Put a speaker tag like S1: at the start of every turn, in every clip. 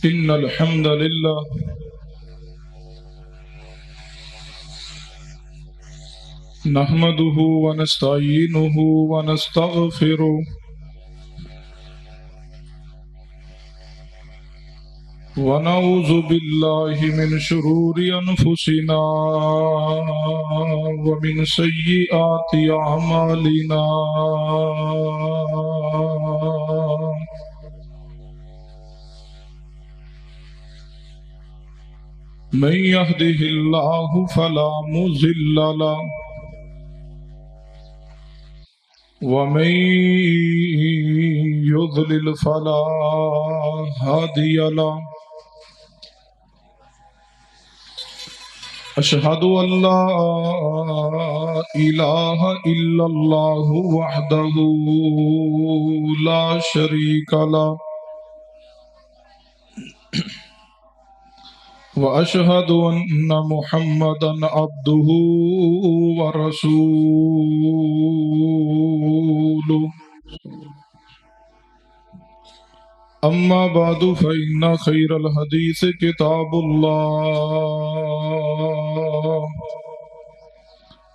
S1: إن الحمد لله نحمده ونستعينه ونستغفره ونعوذ بالله من شرور أنفسنا ومن سيئات أعمالنا من يهده الله فلا مضل له ومن يضلل فلا هادي له أشهد أن لا إله إلا الله وحده لا شريك له وأشهد أن محمدا عبده ورسوله أما بعد فإن خير الحديث كتاب الله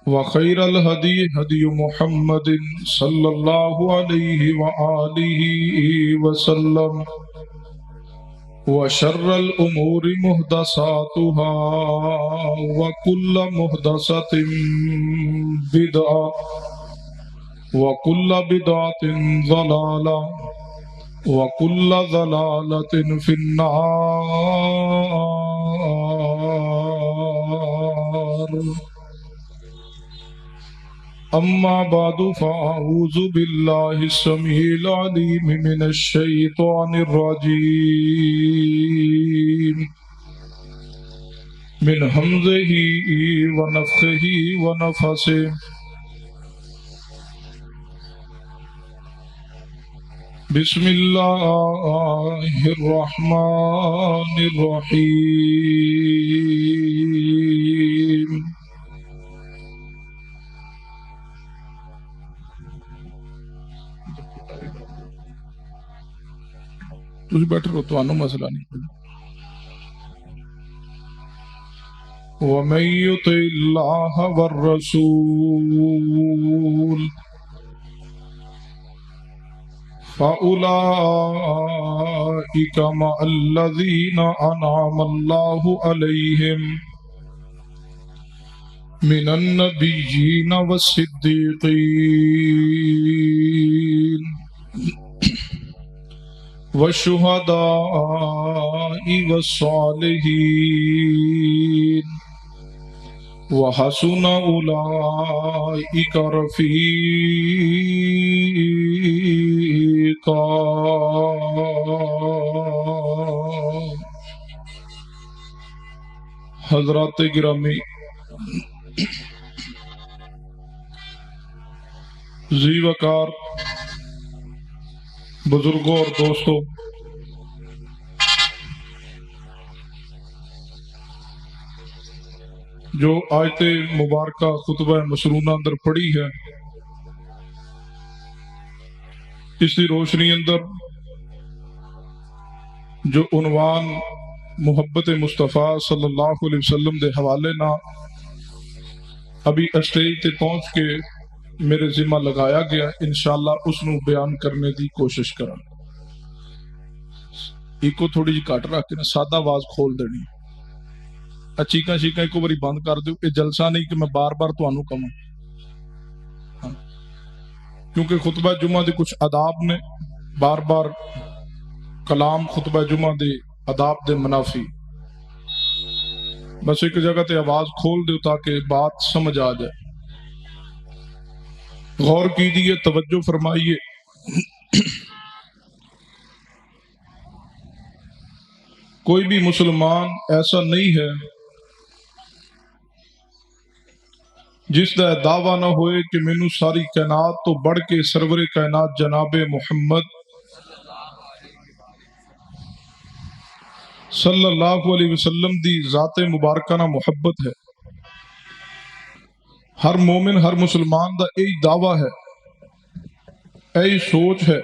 S1: وخير الهدي هدي محمد صلى الله عليه وآله وسلم وشر الأمور محدثاتها وكل محدثة بدعة وكل بدعة ضلالة وكل ضلالة في النار أما بعد فأعوذ بالله السميع العليم من الشيطان الرجيم من همزه ونفخه ونفثه بسم الله الرحمن الرحيم تسی بیٹھے رہو تو آنو مسئلہ نہیں وَمَن يُطِعِ اللَّهَ وَالرَّسُولَ فَأُولَئِكَ مَعَ الَّذِينَ أَنْعَمَ اللَّهُ عَلَيْهِمْ مِنَ النَّبِيِّينَ وَالصِّدِّيقِينَ والشهداء والصالحين وحسن أولئك رفيقا حضرات گرامی، ذی وقار بزرگوں اور دوستوں، جو آیت مبارکہ خطبہ مسرونہ اندر پڑھی ہے، اس کی روشنی اندر جو عنوان محبت مصطفیٰ صلی اللہ علیہ وسلم دے حوالے نہ ابھی اسٹیج تے پہنچ کے میرے ذمہ لگایا گیا، انشاءاللہ اس نو بیان کرنے دی کوشش کروں۔ ایکو تھوڑی جی کٹ رکھ کے سادہ آواز کھول دینی، چیکاں شیکاں ایک باری بند کر دیو۔ یہ جلسہ نہیں کہ میں بار بار تانوں کہوں، کیونکہ خطبہ جمعہ دے کچھ آداب نے، بار بار کلام خطبہ جمعہ دے آداب دے منافی، بس ایک جگہ تے آواز کھول دیو تاکہ بات سمجھ آ جائے۔ غور کیجئے، توجہ فرمائیے۔ کوئی بھی مسلمان ایسا نہیں ہے جس دا دعویٰ نہ ہوئے کہ مینوں ساری کائنات تو بڑھ کے سرور کائنات جناب محمد صلی اللہ علیہ وسلم دی ذات مبارکانہ محبت ہے۔ ہر مومن، ہر مسلمان دا یہی دعویٰ ہے، یہی سوچ ہے،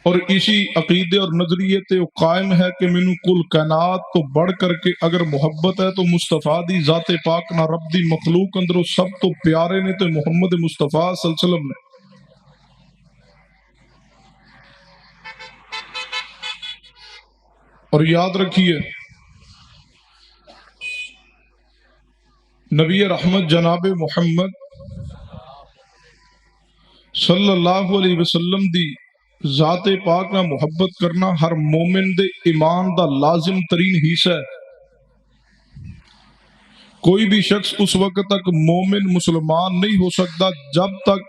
S1: اور اسی عقیدے اور نظریے تے قائم ہے کہ مینو کل کائنات تو بڑھ کر کے اگر محبت ہے تو مصطفیٰ دی ذات پاک نہ رب دی مخلوق اندروں سب تو پیارے نے تو محمد مصطفیٰ صلی اللہ علیہ وسلم نے۔ اور یاد رکھیے نبی رحمت جناب محمد صلی اللہ علیہ وسلم دی ذات پاک نہ محبت کرنا ہر مومن دے ایمان دا لازم ترین حصہ ہے۔ کوئی بھی شخص اس وقت تک مومن مسلمان نہیں ہو سکتا جب تک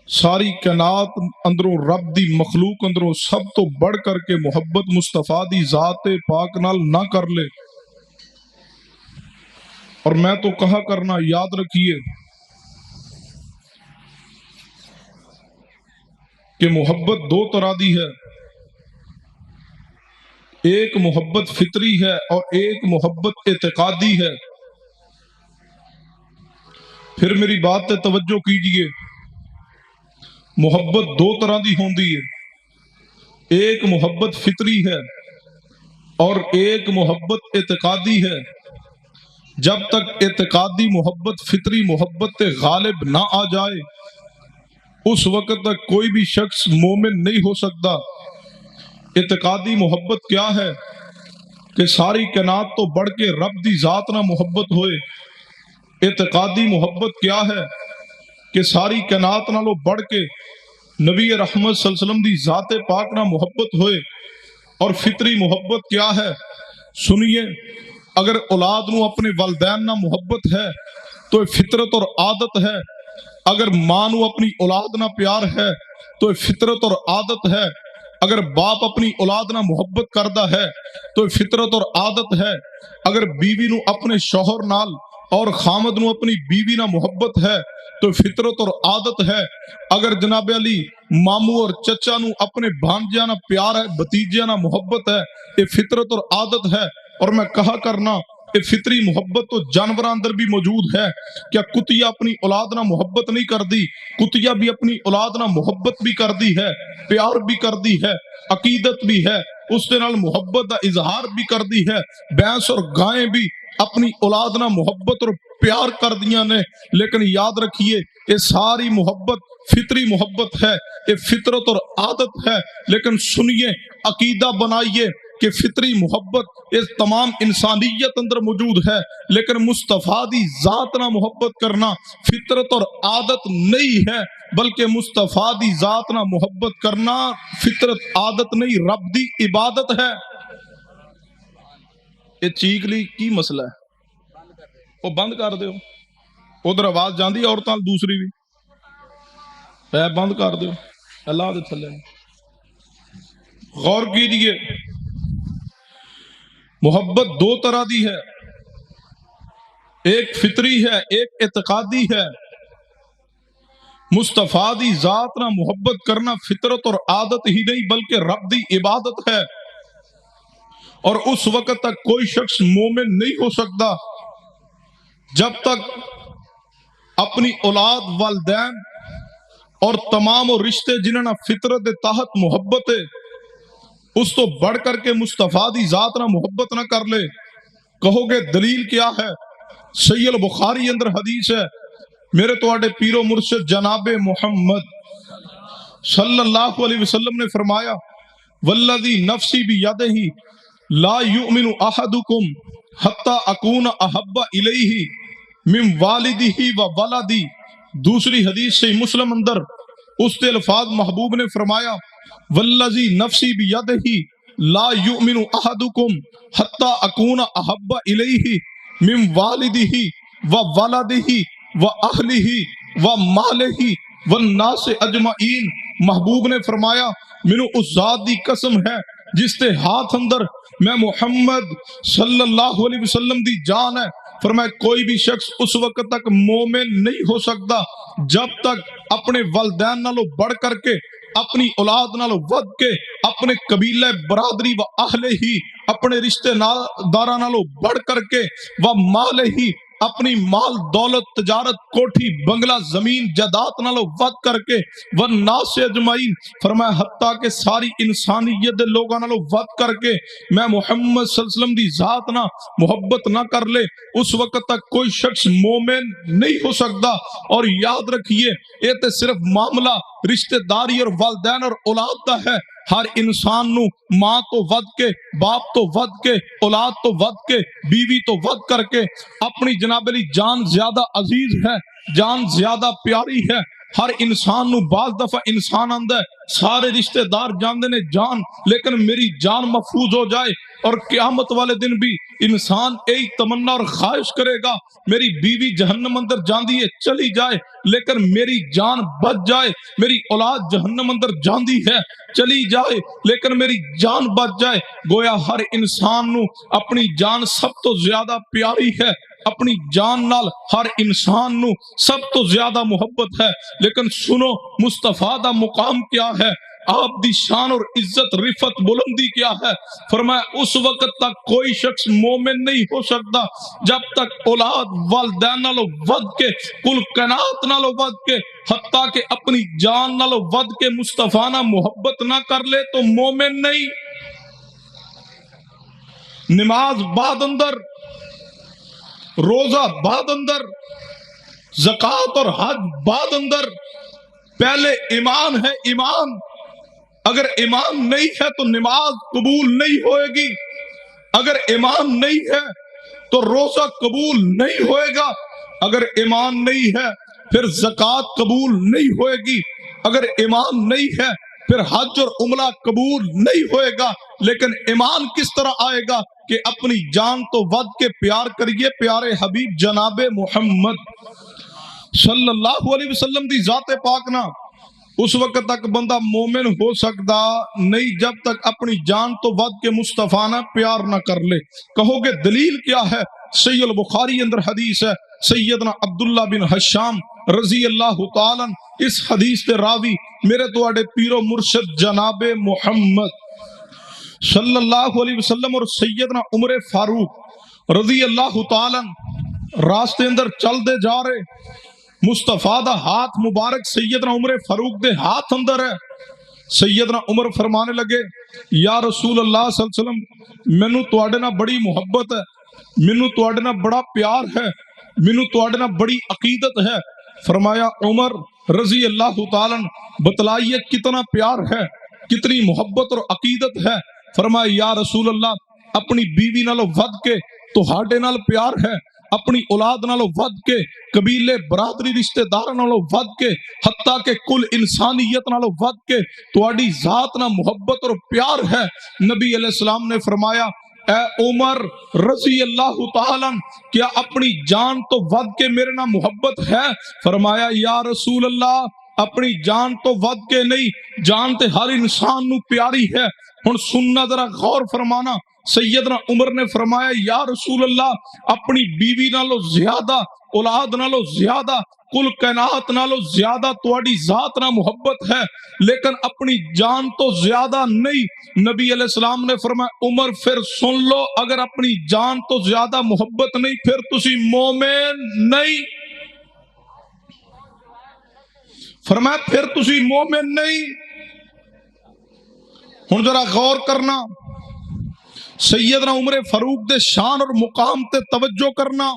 S1: ساری کائنات اندروں رب دی مخلوق اندروں سب تو بڑھ کر کے محبت مصطفیٰ دی ذات پاک نال نہ کر لے۔ اور میں تو کہا کرنا یاد رکھیے کہ محبت دو طرح دی ہے، ایک محبت فطری ہے اور ایک محبت اعتقادی ہے۔ پھر میری بات تے توجہ کیجئے، محبت دو طرح دی ہوندی ہے، ایک محبت فطری ہے اور ایک محبت اعتقادی ہے۔ جب تک اعتقادی محبت فطری محبت تے غالب نہ آ جائے اس وقت تک کوئی بھی شخص مومن نہیں ہو سکتا۔ اعتقادی محبت کیا ہے کہ ساری کائنات تو بڑھ کے رب دی ذات نہ محبت ہوئے۔ اعتقادی محبت کیا ہے کہ ساری کائنات نالوں بڑھ کے نبی رحمت صلی اللہ علیہ وسلم دی ذات پاک نہ محبت ہوئے۔ اور فطری محبت کیا ہے؟ سنیے، اگر اولاد نو اپنے والدین نہ محبت ہے تو یہ فطرت اور عادت ہے، اگر ماں نو اپنی اولاد نہ پیار ہے تو یہ فطرت اور عادت ہے، اگر باپ اپنی اولاد نہ محبت کردہ ہے تو یہ فطرت اور عادت ہے، اگر بیوی نو اپنے شوہر نال اور خامد نو اپنی بیوی نہ محبت ہے تو فطرت اور عادت ہے، اگر جناب علی ماموں اور چچا نو اپنے بھانجیاں نہ پیار ہے، بھتیجیاں نہ محبت ہے، یہ فطرت اور عادت ہے۔ اور میں کہا کرنا یہ فطری محبت تو جانوراں اندر بھی موجود ہے۔ کیا کتیا اپنی اولاد نہ محبت نہیں کردی؟ کتیا بھی اپنی اولاد نہ محبت بھی کردی ہے، پیار بھی کردی ہے، عقیدت بھی ہے، اس دے نال محبت دا اظہار بھی کردی ہے۔ بھینس اور گائیں بھی اپنی اولاد نہ محبت اور پیار کر دیاں نے، لیکن یاد رکھیے یہ ساری محبت فطری محبت ہے، یہ فطرت اور عادت ہے۔ لیکن سنیے، عقیدہ بنائیے کہ فطری محبت اس تمام انسانیت اندر موجود ہے، لیکن مصطفیٰ دی ذات نہ محبت کرنا فطرت اور عادت نہیں ہے، بلکہ مصطفیٰ دی ذات نہ محبت کرنا فطرت عادت نہیں، رب دی عبادت ہے۔ یہ چیخلی کی مسئلہ ہے؟ وہ بند کر دیو، ادھر آواز جاندی ہے عورتاں دوسری بھی ہے، بند کر دیو اللہ دے تھلے۔ غور کیجئے، محبت دو طرح دی ہے، ایک فطری ہے ایک اعتقادی ہے۔ مصطفیٰ دی ذات نہ محبت کرنا فطرت اور عادت ہی نہیں بلکہ رب دی عبادت ہے۔ اور اس وقت تک کوئی شخص مومن نہیں ہو سکتا جب تک اپنی اولاد، والدین اور تمام رشتے جنہاں فطرت تحت محبت ہے اس تو بڑھ کر کے مصطفیٰ دی ذات نہ محبت نہ کر لے۔ کہو گے دلیل کیا ہے؟ صحیح البخاری اندر حدیث ہے، میرے تواڈے پیر و مرشد جناب محمد صلی اللہ علیہ وسلم نے فرمایا، والذی نفسی بیدہ لا یؤمن احدکم حتی اکون احب الیہ من والدہ و ولدی۔ دوسری حدیث سے مسلم اندر اس کے الفاظ محبوب نے فرمایا، والذی نفسی بیدہ لا یؤمن احدکم حتی اکون احب الیہ من والدہ و ولدہ و اہلہ و مالہ والناس اجمعین۔ محبوب نے فرمایا، مینوں اس ذات دی قسم ہے جس کے ہاتھ اندر میں محمد صلی اللہ علیہ وسلم دی جان ہے، فرمایا کوئی بھی شخص اس وقت تک مومن نہیں ہو سکتا جب تک اپنے والدین نالوں بڑھ کر کے، اپنی اولاد نالوں ود کے، اپنے قبیلہ برادری و اہل ہی، اپنے رشتے داراں نالوں بڑھ کر کے، و مال ہی اپنی مال دولت تجارت کوٹھی بنگلہ زمین جائیداد نالو ود کر کے والناس اجمعین فرمایا حتیٰ کہ ساری انسانیت دے لوگاں نالو ود کر کے میں محمد صلی اللہ علیہ وسلم دی ذات نہ محبت نہ کر لے اس وقت تک کوئی شخص مومن نہیں ہو سکتا۔ اور یاد رکھیے یہ تے صرف معاملہ رشتہ داری اور والدین اور اولاد دا ہے۔ ہر انسان نو ماں تو ود کے باپ تو ود کے اولاد تو ود کے بیوی تو ود کر کے اپنی جناب علی جان زیادہ عزیز ہے، جان زیادہ پیاری ہے۔ ہر انسان نو بعض دفعہ انسان آندا ہے سارے رشتہ دار جاندے نے جان لیکن میری جان محفوظ ہو جائے، اور قیامت والے دن بھی انسان یہی تمنا اور خواہش کرے گا میری بیوی جہنم اندر جاندی ہے چلی جائے لیکن میری جان بچ جائے، میری اولاد جہنم اندر جاندی ہے چلی جائے لیکن میری جان بچ جائے۔ گویا ہر انسان نو اپنی جان سب تو زیادہ پیاری ہے، اپنی جان نال ہر انسان نو سب تو زیادہ محبت ہے۔ لیکن سنو مصطفیٰ دا مقام کیا ہے، آپ دی شان اور عزت رفت بلندی کیا ہے۔ فرمایا اس وقت تک کوئی شخص مومن نہیں ہو سکتا جب تک اولاد والدین نالو ود کے کل کائنات نالو ود کے حتیٰ کہ اپنی جان نالو ود کے مصطفیٰ نہ محبت نہ کر لے تو مومن نہیں۔ نماز بعد اندر، روزہ بعد اندر، زکوٰۃ اور حج بعد اندر، پہلے ایمان ہے۔ ایمان اگر ایمان نہیں ہے تو نماز قبول نہیں ہوئے گی، اگر ایمان نہیں ہے تو روزہ قبول نہیں ہوئے گا، اگر ایمان نہیں ہے پھر زکوٰۃ قبول نہیں ہوئے گی، اگر ایمان نہیں ہے پھر حج اور عمرہ قبول نہیں ہوئے گا۔ لیکن ایمان کس طرح آئے گا کہ اپنی جان تو ود کے پیار کریے پیارے حبیب جناب محمد صلی اللہ علیہ وسلم دی ذات پاک نہ۔ اس وقت تک بندہ مومن ہو سکتا نہیں جب تک اپنی جان تو ود کے مصطفیٰ نہ پیار نہ کر لے۔ کہو گے دلیل کیا ہے؟ صحیح البخاری اندر حدیث ہے، سیدنا عبداللہ بن حشام رضی اللہ تعالیٰ اس حدیث کے راوی میرے تواڈے پیر و مرشد جناب محمد صلی اللہ علیہ وسلم اور سیدنا عمر فاروق رضی اللہ تعالیٰ راستے اندر چل دے جا رہے، مصطفیٰ دا ہاتھ مبارک سیدنا عمر فاروق دے ہاتھ اندر ہے۔ سیدنا عمر فرمانے لگے یا رسول اللہ صلی اللہ علیہ وسلم مینوں تواڈے نال بڑی محبت ہے، مینوں تواڈے نال بڑا پیار ہے، مینوں تواڈے نال بڑی عقیدت ہے۔ فرمایا عمر رضی اللہ تعالیٰ بتلائیے کتنا پیار ہے، کتنی محبت اور عقیدت ہے۔ فرمایا یا رسول اللہ اپنی بیوی نالو ود کے تہاڈے نال پیار ہے، اپنی اولاد نالو ود کے قبیلے برادری رشتہ دار نالو ود کے حتیٰ کہ کل انسانیت نالو ود کے تواڈی ذات نال محبت اور پیار ہے۔ نبی علیہ السلام نے فرمایا اے عمر رضی اللہ تعالیٰ کیا اپنی جان تو ود کے میرے نال محبت ہے؟ فرمایا یا رسول اللہ اپنی جان تو ود کے نہیں، جان تے ہر انسان نو پیاری ہے۔ ہن سننا ذرا غور فرمانا، سیدنا عمر نے فرمایا یا رسول اللہ اپنی بیوی نالو زیادہ، اولاد نالو زیادہ، کل کائنات نالو زیادہ تواڈی ذات نہ محبت ہے لیکن اپنی جان تو زیادہ نہیں۔ نبی علیہ السلام نے فرمایا عمر پھر سن لو اگر اپنی جان تو زیادہ محبت نہیں پھر تسی مومن نہیں۔ فرمایا پھر تسی مومن نہیں۔ ہن ذرا غور کرنا، سیدنا عمر فاروق دے شان اور مقام تے توجہ کرنا۔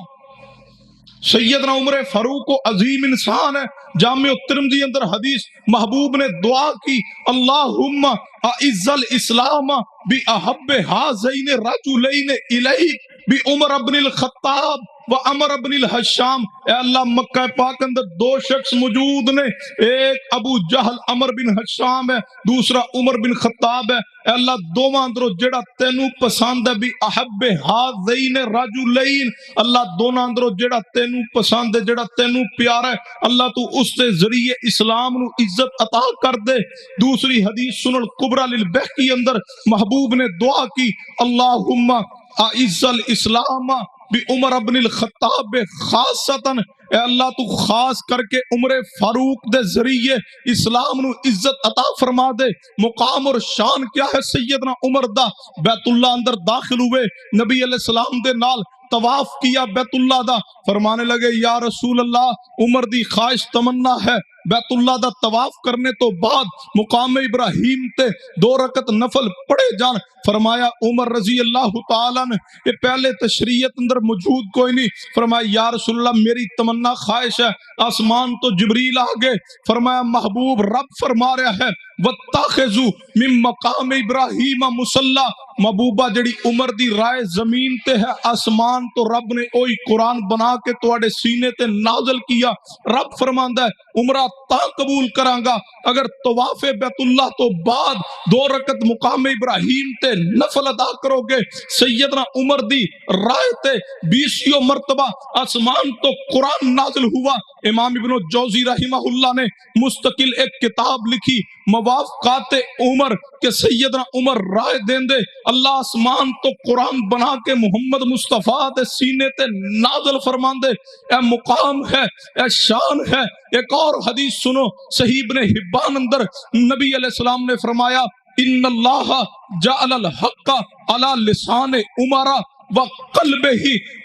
S1: سیدنا عمر فاروق کو عظیم انسان ہے۔ جامع ترمذی اندر حدیث محبوب نے دعا کی اللہم اعز الاسلام باحب ہذین الرجلین الیک بعمر بن الخطاب و عمر بن الحشام۔ اے اللہ مکہ پاک اندر دو شخص موجود نے، ایک ابو جہل عمر بن حشام ہے، دوسرا عمر بن خطاب ہے۔ اے اللہ دوواں اندروں جڑا تینوں پسند ہے بھی احب ہذین الرجلین، اللہ دونوں اندروں جڑا تینوں پسند ہے، جڑا تینوں پیارا ہے، اللہ تو اس کے ذریعے اسلام نو عزت عطا کر دے۔ دوسری حدیث سنن الکبریٰ للبیہقی اندر محبوب نے دعا کی اللہم اعز الاسلام بعمر بن الخطاب خاصتاً، اے اللہ تو خاص کر کے عمر فاروق دے ذریعے اسلام نو عزت عطا فرما دے۔ مقام اور شان کیا ہے سیدنا عمر دا؟ بیت اللہ اندر داخل ہوئے، نبی علیہ السلام دے نال طواف کیا بیت اللہ دا، فرمانے لگے یا رسول اللہ عمر دی خواہش تمنا ہے بیت اللہ دا طواف کرنے تو بعد مقام ابراہیم تے 2 رکعت نفل پڑھے جان۔ فرمایا عمر رضی اللہ تعالیٰ نے یہ پہلے تشریعت اندر موجود کوئی نہیں، فرمایا یا رسول اللہ میری تمنا خواہش ہے۔ آسمان تو جبریل آگے، فرمایا محبوب رب فرما رہا ہے وَاتَّخِذُوا مِن مقام ابراہیم مصلی، محبوبہ جڑی عمر دی رائے زمین تے ہے، آسمان تو رب نے اوہی قرآن بنا کے تواڈے سینے تے نازل کیا۔ رب فرماندا ہے عمرہ تا قبول کرانگا اگر طواف بیت اللہ تو بعد 2 رکعت مقام ابراہیم تے نفل ادا کرو گے۔ سیدنا عمر دی رائے تے 20 مرتبہ آسمان تو قرآن نازل ہوا۔ امام ابن جوزی رحمہ اللہ نے مستقل ایک کتاب لکھی موافقات عمر کہ سیدنا عمر رائے دیں دے اللہ آسمان تو قرآن بنا کے محمد مصطفیٰ دے سینے تے نازل فرمان دے۔ اے مقام ہے، اے شان ہے۔ ایک اور حدیث سنو، صحیح ابن حبان اندر نبی علیہ السلام نے فرمایا ان اللہ جعل الحق علی لسان عمرہ وقلبہ،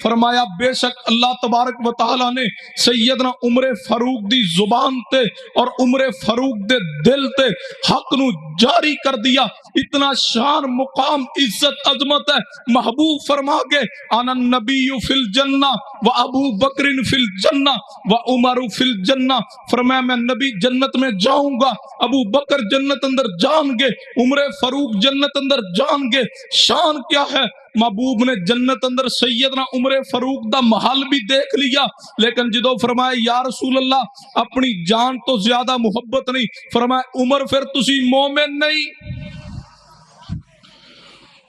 S1: فرمایا بے شک اللہ تبارک و تعالی نے سیدنا عمر فاروق دی زبان تے اور عمر فاروق دے دل تے حق نو جاری کر دیا۔ اتنا شان مقام عزت عظمت ہے۔ محبوب فرما کے انا النبی فی الجنہ و ابو بکر فی الجنہ و عمر فی الجنہ، فرمایا میں نبی جنت میں جاؤں گا، ابو بکر جنت اندر جان گے، عمر فاروق جنت اندر جان گے۔ شان کیا ہے؟ محبوب نے جنت اندر سیدنا عمر فاروق دا محل بھی دیکھ لیا، لیکن جدو فرمایا یا رسول اللہ اپنی جان تو زیادہ محبت نہیں، فرمایا عمر پھر تسی مومن نہیں۔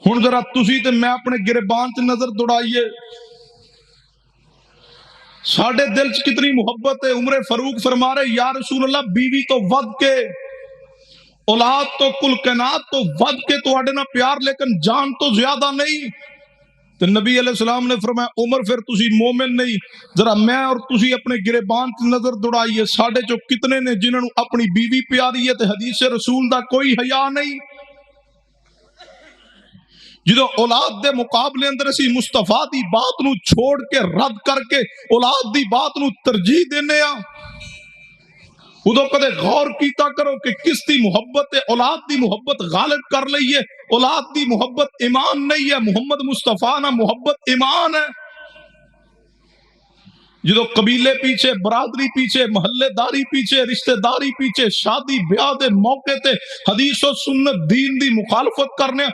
S1: ہن ذرا تسی تے میں اپنے گریبان چ نظر دوڑائیے، ساڈے دل چ کتنی محبت ہے۔ عمر فاروق فرما رہے یا رسول اللہ بیوی تو ود کے، اولاد تو کل کائنات تو ود کے تواڈے نال پیار، لیکن جان تو زیادہ نہیں۔ تو نبی علیہ السلام نے فرمایا عمر پھر تسی مومن نہیں۔ ذرا میں اور تسی اپنے گریبان کی نظر دوڑائیے، ساڈے چو کتنے نے جنہوں نے اپنی بیوی پیاری ہے تے حدیث رسول دا کوئی حیا نہیں؟ جدو اولاد دے مقابلے اندر اسی مصطفیٰ دی بات نو چھوڑ کے رد کر کے اولاد دی بات نو ترجیح دینے ہاں، ادو کدے غور کیتا کرو کہ کس دی محبت ہے؟ اولاد دی محبت غالب کر لئیے، اولاد دی محبت ایمان نہیں ہے، محمد مصطفیٰ نہ محبت ایمان ہے۔ جدو قبیلے پیچھے، برادری پیچھے، محلے داری پیچھے، رشتہ داری پیچھے، شادی بیاہ دے موقع تے حدیث و سنت دین دی مخالفت کرنے،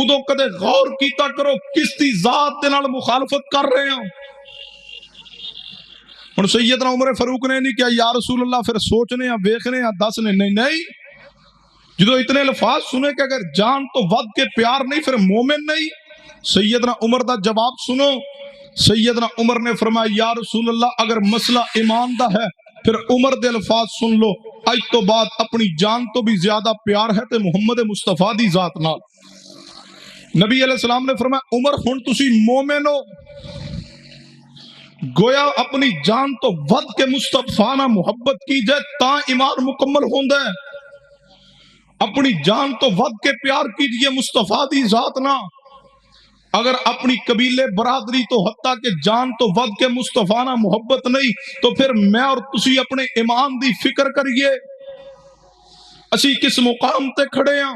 S1: ادو کدے غور کیتا کرو کس دی ذات دے نال مخالفت کر رہے ہیں۔ ہن سیدنا عمر فاروق نے نہیں کیا یا رسول اللہ پھر سوچنے ہیں، ویکھنے ہیں، دسنے، نہیں۔ جدو اتنے الفاظ سنے کہ اگر جان تو ود کے پیار نہیں پھر مومن نہیں۔ سیدنا عمر دا جواب سنو، سیدنا عمر نے فرمایا یا رسول اللہ اگر مسئلہ ایمان دا ہے پھر عمر دے الفاظ سن لو، اج تو بعد اپنی جان تو بھی زیادہ پیار ہے تے محمد مصطفیٰ دی ذات نال۔ نبی علیہ السلام نے فرمایا عمر ہن تسی مومن ہو، گویا اپنی جان تو ود کے مصطفیٰ نہ محبت کی جائے تا ایمان مکمل ہوندا ہے۔ اپنی جان تو ود کے پیار کیجئے مصطفیٰ دی ذات نہ، اگر اپنی قبیلے برادری تو حتیٰ کہ جان تو ود کے مصطفیٰ نہ محبت نہیں تو پھر میں اور تسی اپنے ایمان دی فکر کریے، اسی کس مقام تے کھڑے ہیں؟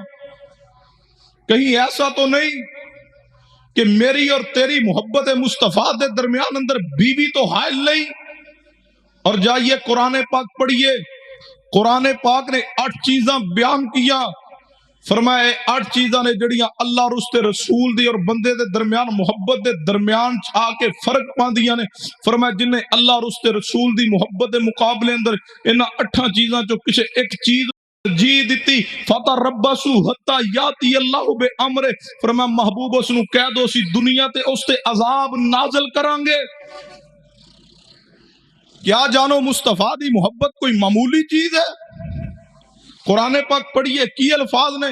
S1: کہیں ایسا تو نہیں کہ میری اور تیری محبت مصطفیٰ دے درمیان اندر بیوی تو حائل نہیں؟ اور جائیے قرآن پاک پڑھیے، قرآن پاک نے 8 چیزاں بیان کیا، فرمائے 8 چیزاں نے جڑیاں اللہ اور اس دے رسول دی اور بندے دے درمیان محبت دے درمیان چھا کے فرق پاندیاں نے، فرمائے جن نے اللہ اور اس دے رسول دی محبت دے مقابلے اندر انہاں 8 چیزاں جو کسے ایک چیز جی دیتی فتربصوا حتی یاتی اللہ بے امرے، فرمایا محبوب اس نو کہہ دو اسی دنیا تے اس تے عذاب نازل کریں گے۔ کیا جانو مصطفیٰ دی محبت کوئی معمولی چیز ہے؟ قرآن پاک پڑھیے کی الفاظ نے،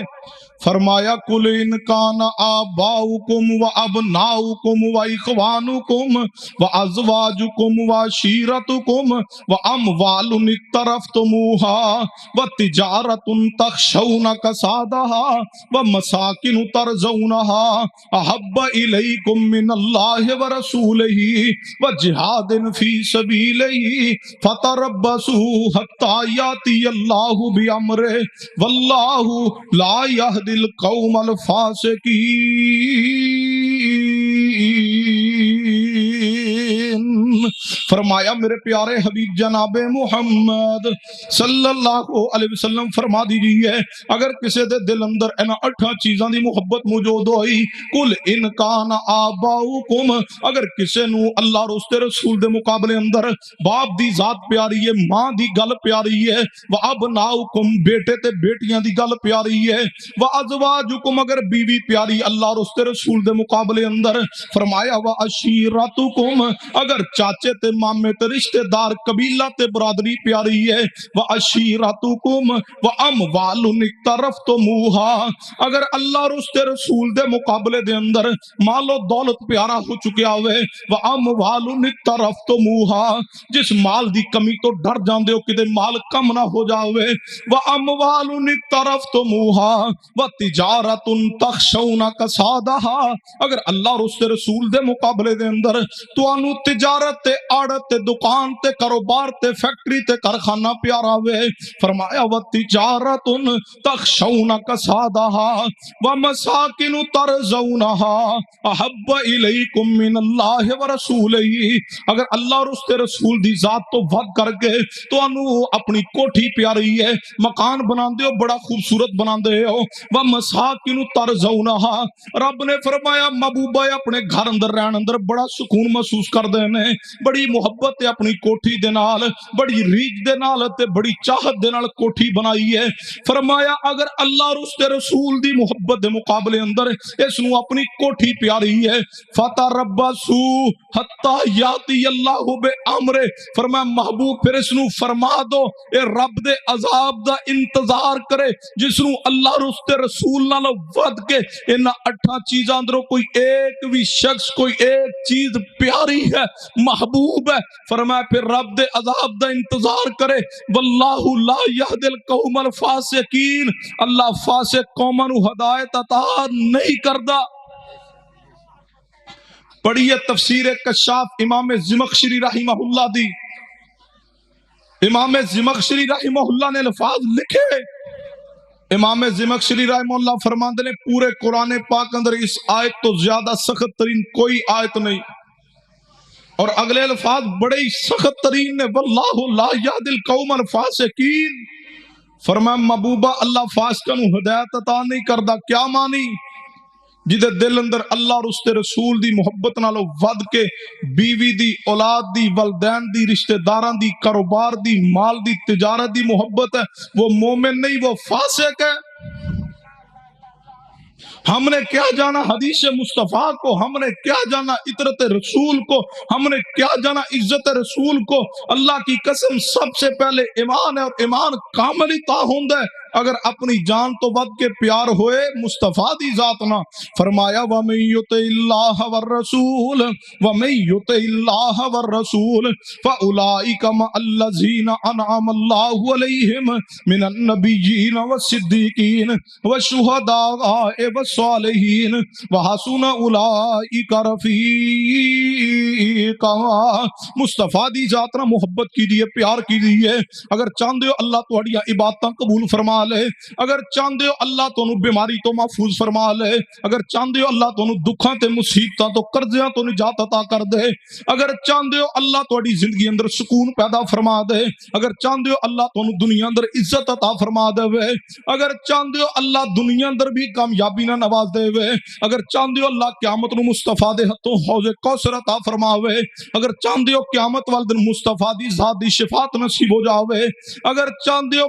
S1: فرمایا کل ان کان آباؤکم و ابناؤکم و اخوانکم و ازواجکم و عشیرتکم و اموال اقترفتموها و تجارت تخشون کسادها و مساکن ترضونها احب الیکم من اللہ و رسولہ و جہاد فی سبیلہ فتربصوا حتی یاتی اللہ بامرہ واللہ لا یہدی القوم الفاسقین۔ فرمایا میرے پیارے حبیب جناب محمد صلی اللہ علیہ وسلم فرما دیجئے اگر کسی دے دل اندر اینا 8 چیزاں دی محبت موجود ہوئی، کل ان کان آباؤکم، اگر کسی نو اللہ اور اس رسول دے مقابلے اندر باپ دی ذات پیاری ہے، ماں دی گل پیاری ہے، وَأَبْنَاؤُكُمْ بیٹے تے بیٹیاں دی گل پیاری ہے، وَأَزْوَاجُكُمْ اگر بیوی پیاری اللہ اور اس رسول دے مقابلے اندر، فرمایا وَعَشِيرَتُكُمْ اگر چاچے تے مامے تے رشتہ دار قبیلہ تے برادری پیاری ہے، وَعَشِيرَتُكُمْ وَأَمْوَالٌ اقْتَرَفْتُمُوهَا اگر اللہ اور اس رسول دے مقابلے دے اندر مال و دولت پیارا ہو چکیا ہوئے، وَأَمْوَالٌ اقْتَرَفْتُمُوهَا جس مال دی کمی تو ڈر جاندے ہو کہ مال کم نہ ہو جاوے، وَأَمْوَالٌ اقْتَرَفْتُمُوهَا وَتِجَارَةٌ تَخْشَوْنَ کَسَادَهَا اگر اللہ اور اس رسول دے مقابلے دے اندر توانو تجارت تے آڑت تے دکان تے کاروبار تے فیکٹری تے کارخانہ پیارا ہوئے، فرمایا وَتِجَارَةٌ تَخْشَوْنَ کَسَادَهَا وَمَسَاكِنُ تَرْضَوْنَهَا احب الیکم من اللہ ورسولہ اگر اللہ اور اس کے رسول دی ذات تو ود کر کے تو انو اپنی کوٹھی پیاری ہے، مکان بنا دے ہو بڑا خوبصورت بنا دے ہو، وَمَسَاكِنُ تَرْضَوْنَهَا رب نے فرمایا محبوبہ اپنے گھر اندر رہن اندر بڑا سکون محسوس کر دے نے، بڑی محبت ہے اپنی کوٹھی دے نال، بڑی ریج دے نال تے بڑی چاہت دے نال کوٹھی بنائی ہے، فرمایا اگر اللہ اور اس کے رسول دی محبت دے مقابلے اندر اس نو اپنی کوٹھی پیاری ہے، فَتَرَبَّصُوا حَتَّى یاتی اللہ بِأَمْرِ فرمایا محبوب پھر اس نو فرما دو اے رب دے عذاب دا انتظار کرے جس نو اللہ اور اس کے رسول نال ود کے انہاں 8 چیزاں اندروں کوئی ایک بھی شخص کوئی ایک چیز پیاری ہے محبوب ہے، فرمایا پھر رب دے عذاب دا انتظار کرے، واللہ لا یہدی القوم الفاسقین اللہ فاسق قوماں نو ہدایت عطا نہیں کردا۔ پڑھیے تفسیر کشاف امام زمخشری رحمہ اللہ دی، امام زمخشری رحمہ اللہ نے الفاظ لکھے، امام زمخشری رحمہ اللہ فرماندے نے پورے قرآن پاک اندر اس آیت تو زیادہ سخت ترین کوئی آیت نہیں، اور اگلے الفاظ بڑے ہی سخت ترین نے، واللہ لا یہدی القوم الفاسقین فرمایا محبوبہ اللہ فاسقاں نو ہدایت عطا نہیں کردا، کیا مانی جدے دل اندر اللہ اور اس کے رسول دی محبت نالو ود کے بیوی دی اولاد دی والدین دی رشتہ داران دی کاروبار دی مال دی تجارت دی محبت ہے، وہ مومن نہیں وہ فاسق ہے۔ ہم نے کیا جانا حدیث مصطفیٰ کو، ہم نے کیا جانا عطرت رسول کو، ہم نے کیا جانا عزت رسول کو، اللہ کی قسم سب سے پہلے ایمان ہے، اور ایمان کامل ہی تا ہوندہ ہے اگر اپنی جان تو ود کے پیار ہوئے مصطفیٰ دی ذات نہ، فرمایا وَمَن يُطِعِ اللَّهَ وَالرَّسُولَ وَمَن يُطِعِ اللَّهَ وَالرَّسُولَ فَأُولَئِكَ مَعَ الَّذِينَ أَنْعَمَ اللَّهُ عَلَيْهِمْ مِنَ النَّبِيِّينَ وَالصِّدِّيقِينَ وَالشُّهَدَاءِ وَالصَّالِحِينَ وَحَسُنَ أُولَئِكَ رَفِيقًا۔ مصطفیٰ دی ذات نہ محبت کیجئے، پیار کیجئے، اگر چاہندے ہو اللہ تہاڈیاں عبادتاں قبول فرما لے، اگر چاہندے ہو اللہ تانوں بیماری تو محفوظ فرما لے، اگر چاہندے ہو اللہ تانوں دکھاں تے مصیبتاں تو قرضیاں تو نجات عطا کر دے، اگر چاہندے ہو اللہ تہاڈی زندگی اندر سکون پیدا فرما دے، اگر چاہندے ہو اللہ تانوں دنیا اندر عزت عطا فرما دے، اگر چاہندے ہو اللہ دنیا اندر بھی کامیابی نہ نواز دے، اگر چاہندے ہو اللہ قیامت نو مصطفیٰ دے ہتھوں حوض کوثر عطا فرماوے، اگر چاہندے ہو قیامت والے دن مصطفیٰ دی ذات دی شفاعت نصیب ہو جاوے، اگر چاہندے ہو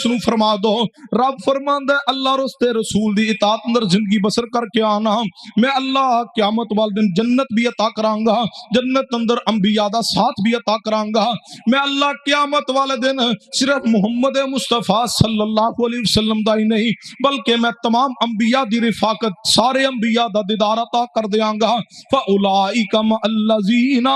S1: اس نو فرما دو۔ رب فرماندا ہے اللہ اور اس دے رسول دی اطاعت اندر زندگی بسر کر کے آنا، میں اللہ قیامت والے دن جنت بھی عطا کراں گا، جنت اندر انبیاء دا ساتھ بھی عطا کراں گا۔ میں اللہ قیامت والے دن صرف محمد مصطفیٰ صلی اللہ علیہ وسلم دا ہی نہیں بلکہ میں تمام انبیاء دی رفاقت سارے انبیاء دا دیدار عطا کر دیاں گا۔ فَأُولَٰئِكَ مَعَ الَّذِينَ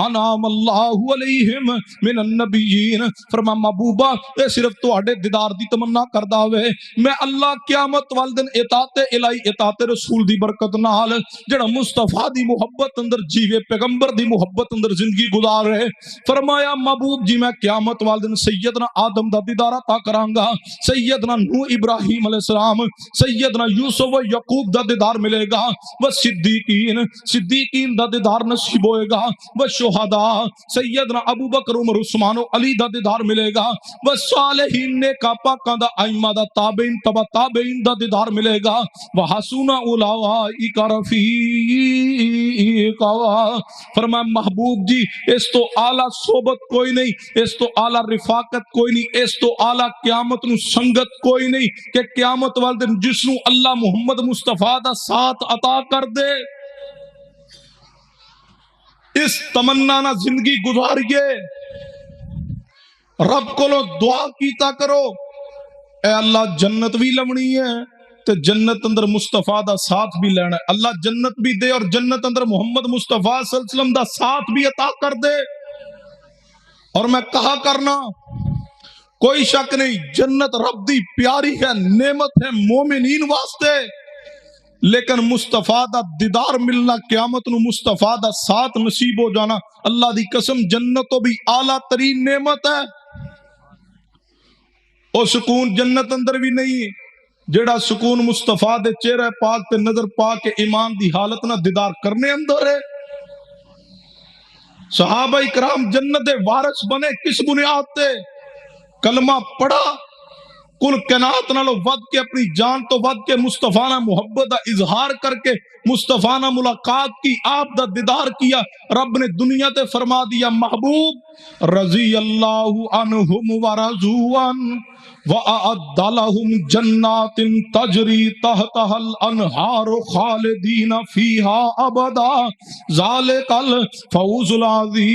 S1: أَنْعَمَ اللَّهُ عَلَيْهِمْ مِنَ النَّبِيِّينَ۔ فرما محبوبہ اے صرف تواڈے دیدار دی تمنا کردا ہوئے میں اللہ قیامت والے دن اطاعت الہی اطاعت رسول دی برکت نال جڑا مصطفیٰ دی محبت اندر جیوے، پیغمبر دی محبت اندر زندگی گزارے، فرمایا محبوب جی میں قیامت والے دن سیدنا آدم دا دیدار عطا کراں گا، سیدنا نوح ابراہیم علیہ السلام، سیدنا یوسف و یعقوب دا دیدار ملے گا، وہ صدیقین دا دیدار نصیب ہوئے گا، وہ شہداء سیدنا ابو بکر عمر عثمان و علی دا دیدار ملے گا، وہ صالحین نیک پاکاں دا ائمہ دا تابعین تبع تابعین دا دیدار ملے گا، وحسن اولئک رفیقا۔ فرمایا محبوب جی اس تو اعلیٰ صحبت کوئی نہیں، اس تو اعلیٰ رفاقت کوئی نہیں، اس تو اعلیٰ قیامت نو سنگت کوئی نہیں کہ قیامت والے دن جس نو اللہ محمد مصطفیٰ دا ساتھ عطا کر دے۔ اس تمنا نہ زندگی گزاریے، رب کو دعا کیتا کرو اے اللہ جنت بھی لونی ہے تے جنت اندر مصطفیٰ دا ساتھ بھی لینا ہے، اللہ جنت بھی دے اور جنت اندر محمد مصطفیٰ صلی اللہ علیہ وسلم دا ساتھ بھی عطا کر دے۔ اور میں کہا کرنا کوئی شک نہیں جنت رب دی پیاری ہے، نعمت ہے مومنین واسطے، لیکن مصطفیٰ دا دیدار ملنا، قیامت نو مصطفیٰ دا ساتھ نصیب ہو جانا، اللہ دی قسم جنت تو بھی اعلیٰ ترین نعمت ہے۔ او سکون جنت اندر بھی نہیں جیڑا سکون مصطفیٰ دے چہرہ پاک تے نظر پاک کے ایمان دی حالت نہ دیدار کرنے اندر ہے۔ صحابہ اکرام جنت دے وارث بنے کس بنیاد تے؟ کلمہ پڑھا، کل کائنات نالو ود کے اپنی جان تو ود کے مصطفیٰ نہ محبت دا اظہار کر کے مصطفیٰ نہ ملاقات کی، آپ دا دیدار کیا، رب نے دنیا تے فرما دیا محبوب رضی اللہ عنہم ورضوا عنہ وَأَعَدَّ لَهُمْ جَنَّاتٍ تَجْرِي تَحْتَهَا الْأَنْهَارُ خَالِدِينَ فِيهَا أَبَدًا ذَلِكَ الْفَوْزُ الْعَظِيمُ۔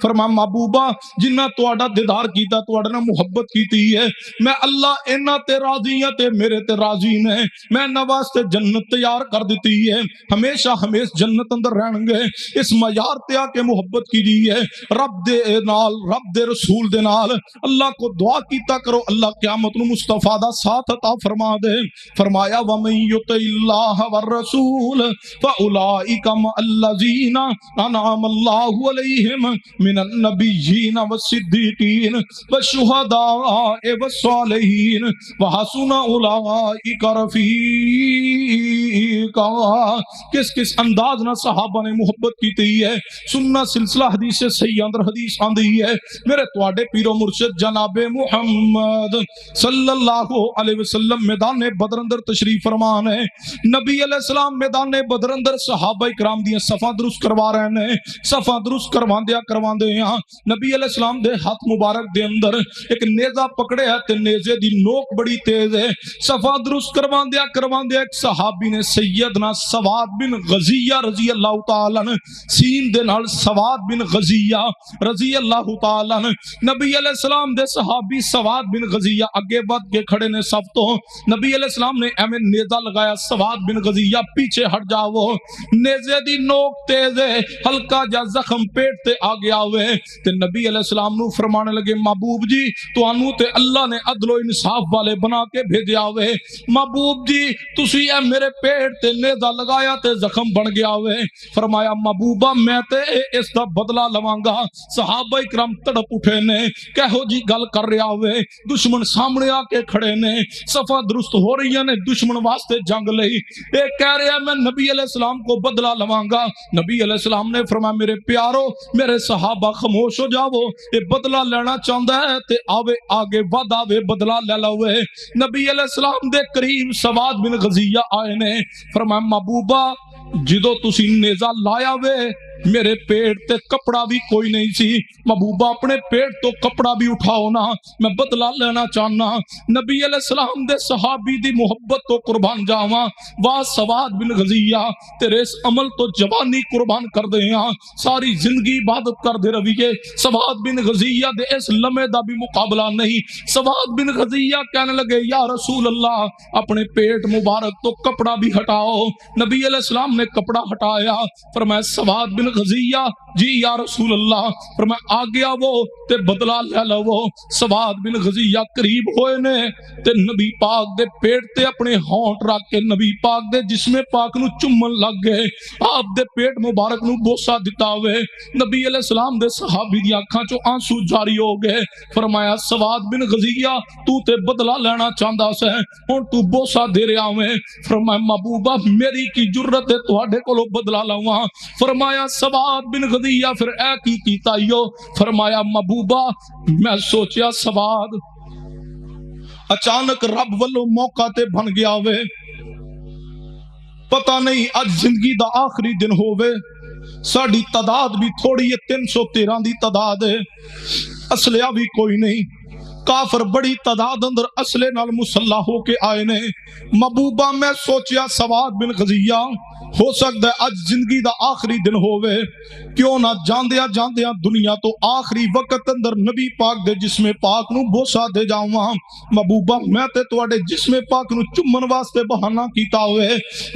S1: فرمایا محبوبہ جنہ تواڈا دیدار کیتا، تواڈا نہ محبت کیتی ہے، میں اللہ انہاں تے راضی ہاں تے میرے تے راضی نے، میں انہاں واسطے جنت تیار کر دیتی ہے، ہمیشہ ہمیشہ جنت اندر رہن گے۔ اس معیار تے آ کے محبت کیجیے رب دے نال، رب دے رسول دے نال، اللہ کو دعا کیتا کرو اللہ قیامت نو مصطفیٰ دا ساتھ عطا فرما دے۔ فرمایا وَمَن يُطِعِ اللَّهَ وَالرَّسُولَ فَأُولَٰئِكَ مَعَ الَّذِينَ أَنْعَمَ اللَّهُ عَلَيْهِمْ مِنَ النَّبِيِّينَ وَالصِّدِّيقِينَ وَالشُّهَدَاءِ وَالصَّالِحِينَ وَحَسُنَ أُولَٰئِكَ رَفِیقا۔ کس کس انداز نہ صحابہ نے محبت کیتی ہے، سننا سلسلہ حدیث صحیح اندر حدیث آندی ہے، میرے تواڈے پیر و مرشد جناب محمد صلی اللہ علیہ وسلم میدان بدر اندر تشریف فرمان ہے، نبی علیہ السلام میدان بدر اندر صحابہ کرام دیاں صفاں درست کروا رہے ہیں، صفاں درست کرواندے ہیں، نبی علیہ السلام دے ہاتھ مبارک دے اندر ایک نیزہ پکڑے ہے تے نیزے دی نوک بڑی تیز ہے، صفاں درست کرواندے ایک صحابی نے سیدنا سواد بن غزیہ رضی اللہ تعالیٰ عنہ، سین دے نال سواد بن غزیہ رضی اللہ تعالیٰ عنہ، نبی علیہ السلام دے صحابی سواد بن غزیہ اگے بڑھ کے کھڑے نے صف تو، نبی علیہ السلام نے ایویں نیزہ لگایا سواد بن غزیہ پیچھے ہٹ جاؤ، نیزے دی نوک تیز ہے، ہلکا جا زخم پیٹ تے آ گیا ہوئے تے نبی علیہ السلام نو فرمانے لگے محبوب جی تانوں تے اللہ نے عدل و انصاف والے بنا کے بھیجیا ہوئے، محبوب جی تسی اے میرے پیٹ تے نیزہ لگایا تے زخم بن گیا ہوئے۔ فرمایا محبوبہ میں تے اس دا بدلہ لواں گا۔ صحابہ اکرام تڑپ اٹھے نے، کہو جی گل کر رہا ہوئے، دشمن سامنے آ کے کھڑے نے، صفا درست ہو رہی نے، دشمن واسطے جنگ لئی، اے کہہ رہا میں نبی علیہ السلام کو بدلہ لواں گا۔ نبی علیہ السلام نے فرمایا میرے پیارو میرے صحابہ خاموش ہو جاؤ، اے بدلہ لینا چاہتا ہے تے آوے آگے ود آوے بدلہ لے لوے۔ نبی علیہ السلام دے قریب سواد بن غزیہ آئے نے، فرمایا محبوبہ جدو تسی نیزہ لایا وے میرے پیٹ تے کپڑا بھی کوئی نہیں سی، محبوبہ اپنے پیٹ تو کپڑا بھی اٹھاؤ نا، میں بدلہ لینا چاہنا۔ نبی علیہ السلام دے صحابی دی محبت تو قربان جاواں، واہ سواد بن غزیہ تیرے اس عمل تو جوانی قربان کر دے ہاں، ساری زندگی عبادت کر دے رویے۔ سواد بن غزیہ دے اس لمحے دا بھی مقابلہ نہیں۔ سواد بن غزیہ کہنے لگے یا رسول اللہ اپنے پیٹ مبارک تو کپڑا بھی ہٹاؤ۔ نبی علیہ السلام نے کپڑا ہٹایا، فرمایا سواد بن غزیہ جی یا رسول اللہ، فرمایا آ گیا وہ تے بدلہ لے لو۔ سواد بن غزیہ قریب ہوئے نے تے نبی پاک دے پیٹ تے اپنے ہونٹ رکھ کے نبی پاک دے جسم پاک نو چومن لگ گئے، آپ دے پیٹ مبارک نو بوسا دتا ہوئے۔ نبی علیہ السلام دے صحابی دی آنکھاں چوں آنسو جاری ہو گئے، فرمایا سواد بن غزیہ تو تے بدلہ لینا چاہندا سے ہن تو بوسا دے رہا میں۔ فرمایا محبوبہ میری کی جرت ہے تواڈے کولوں بدلہ لواں۔ فرمایا سواد بن غزیہ پھر اے کی کیتا یو؟ فرمایا محبوبہ میں سوچیا سواد اچانک رب والوں موقع تے بن گیا وے، پتہ نہیں اج زندگی دا آخری دن ہووے، ساڈی تعداد بھی تھوڑی ہے، 313 دی تعداد ہے، اسلحہ بھی کوئی نہیں، کافر بڑی تعداد اندر اسلحے نال مسلح ہو کے آئے نے۔ محبوبہ میں سوچیا سواد بن غزیہ ہو سکتا ہے اج زندگی دا آخری دن ہووے، کیوں نہ جاندیاں جاندیاں دنیا تو آخری وقت اندر نبی پاک دے جسم پاک نو بوسا دے جاواں۔ محبوبہ میں تے تواڈے جسم پاک نو چومن واسطے بہانہ کیتا ہوئے۔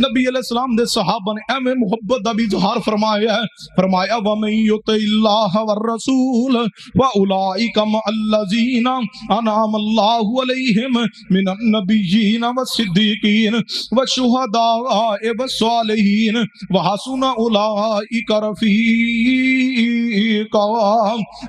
S1: نبی علیہ السلام دے صحابہ نے ایویں محبت دا بھی اظہار فرمایا ہے، فرمایا وَمَن يُطِعِ اللَّهَ وَالرَّسُولَ وَأُولَٰئِكَ مَعَ الَّذِينَ أَنْعَمَ اللَّهُ عَلَيْهِمْ مِنَ النَّبِيِّينَ وَالصِّدِّيقِينَ وَالشُّهَدَاءِ وَالصَّالِحِينَ وَحَسُنَ أُولَٰئِكَ رَفِیقًا۔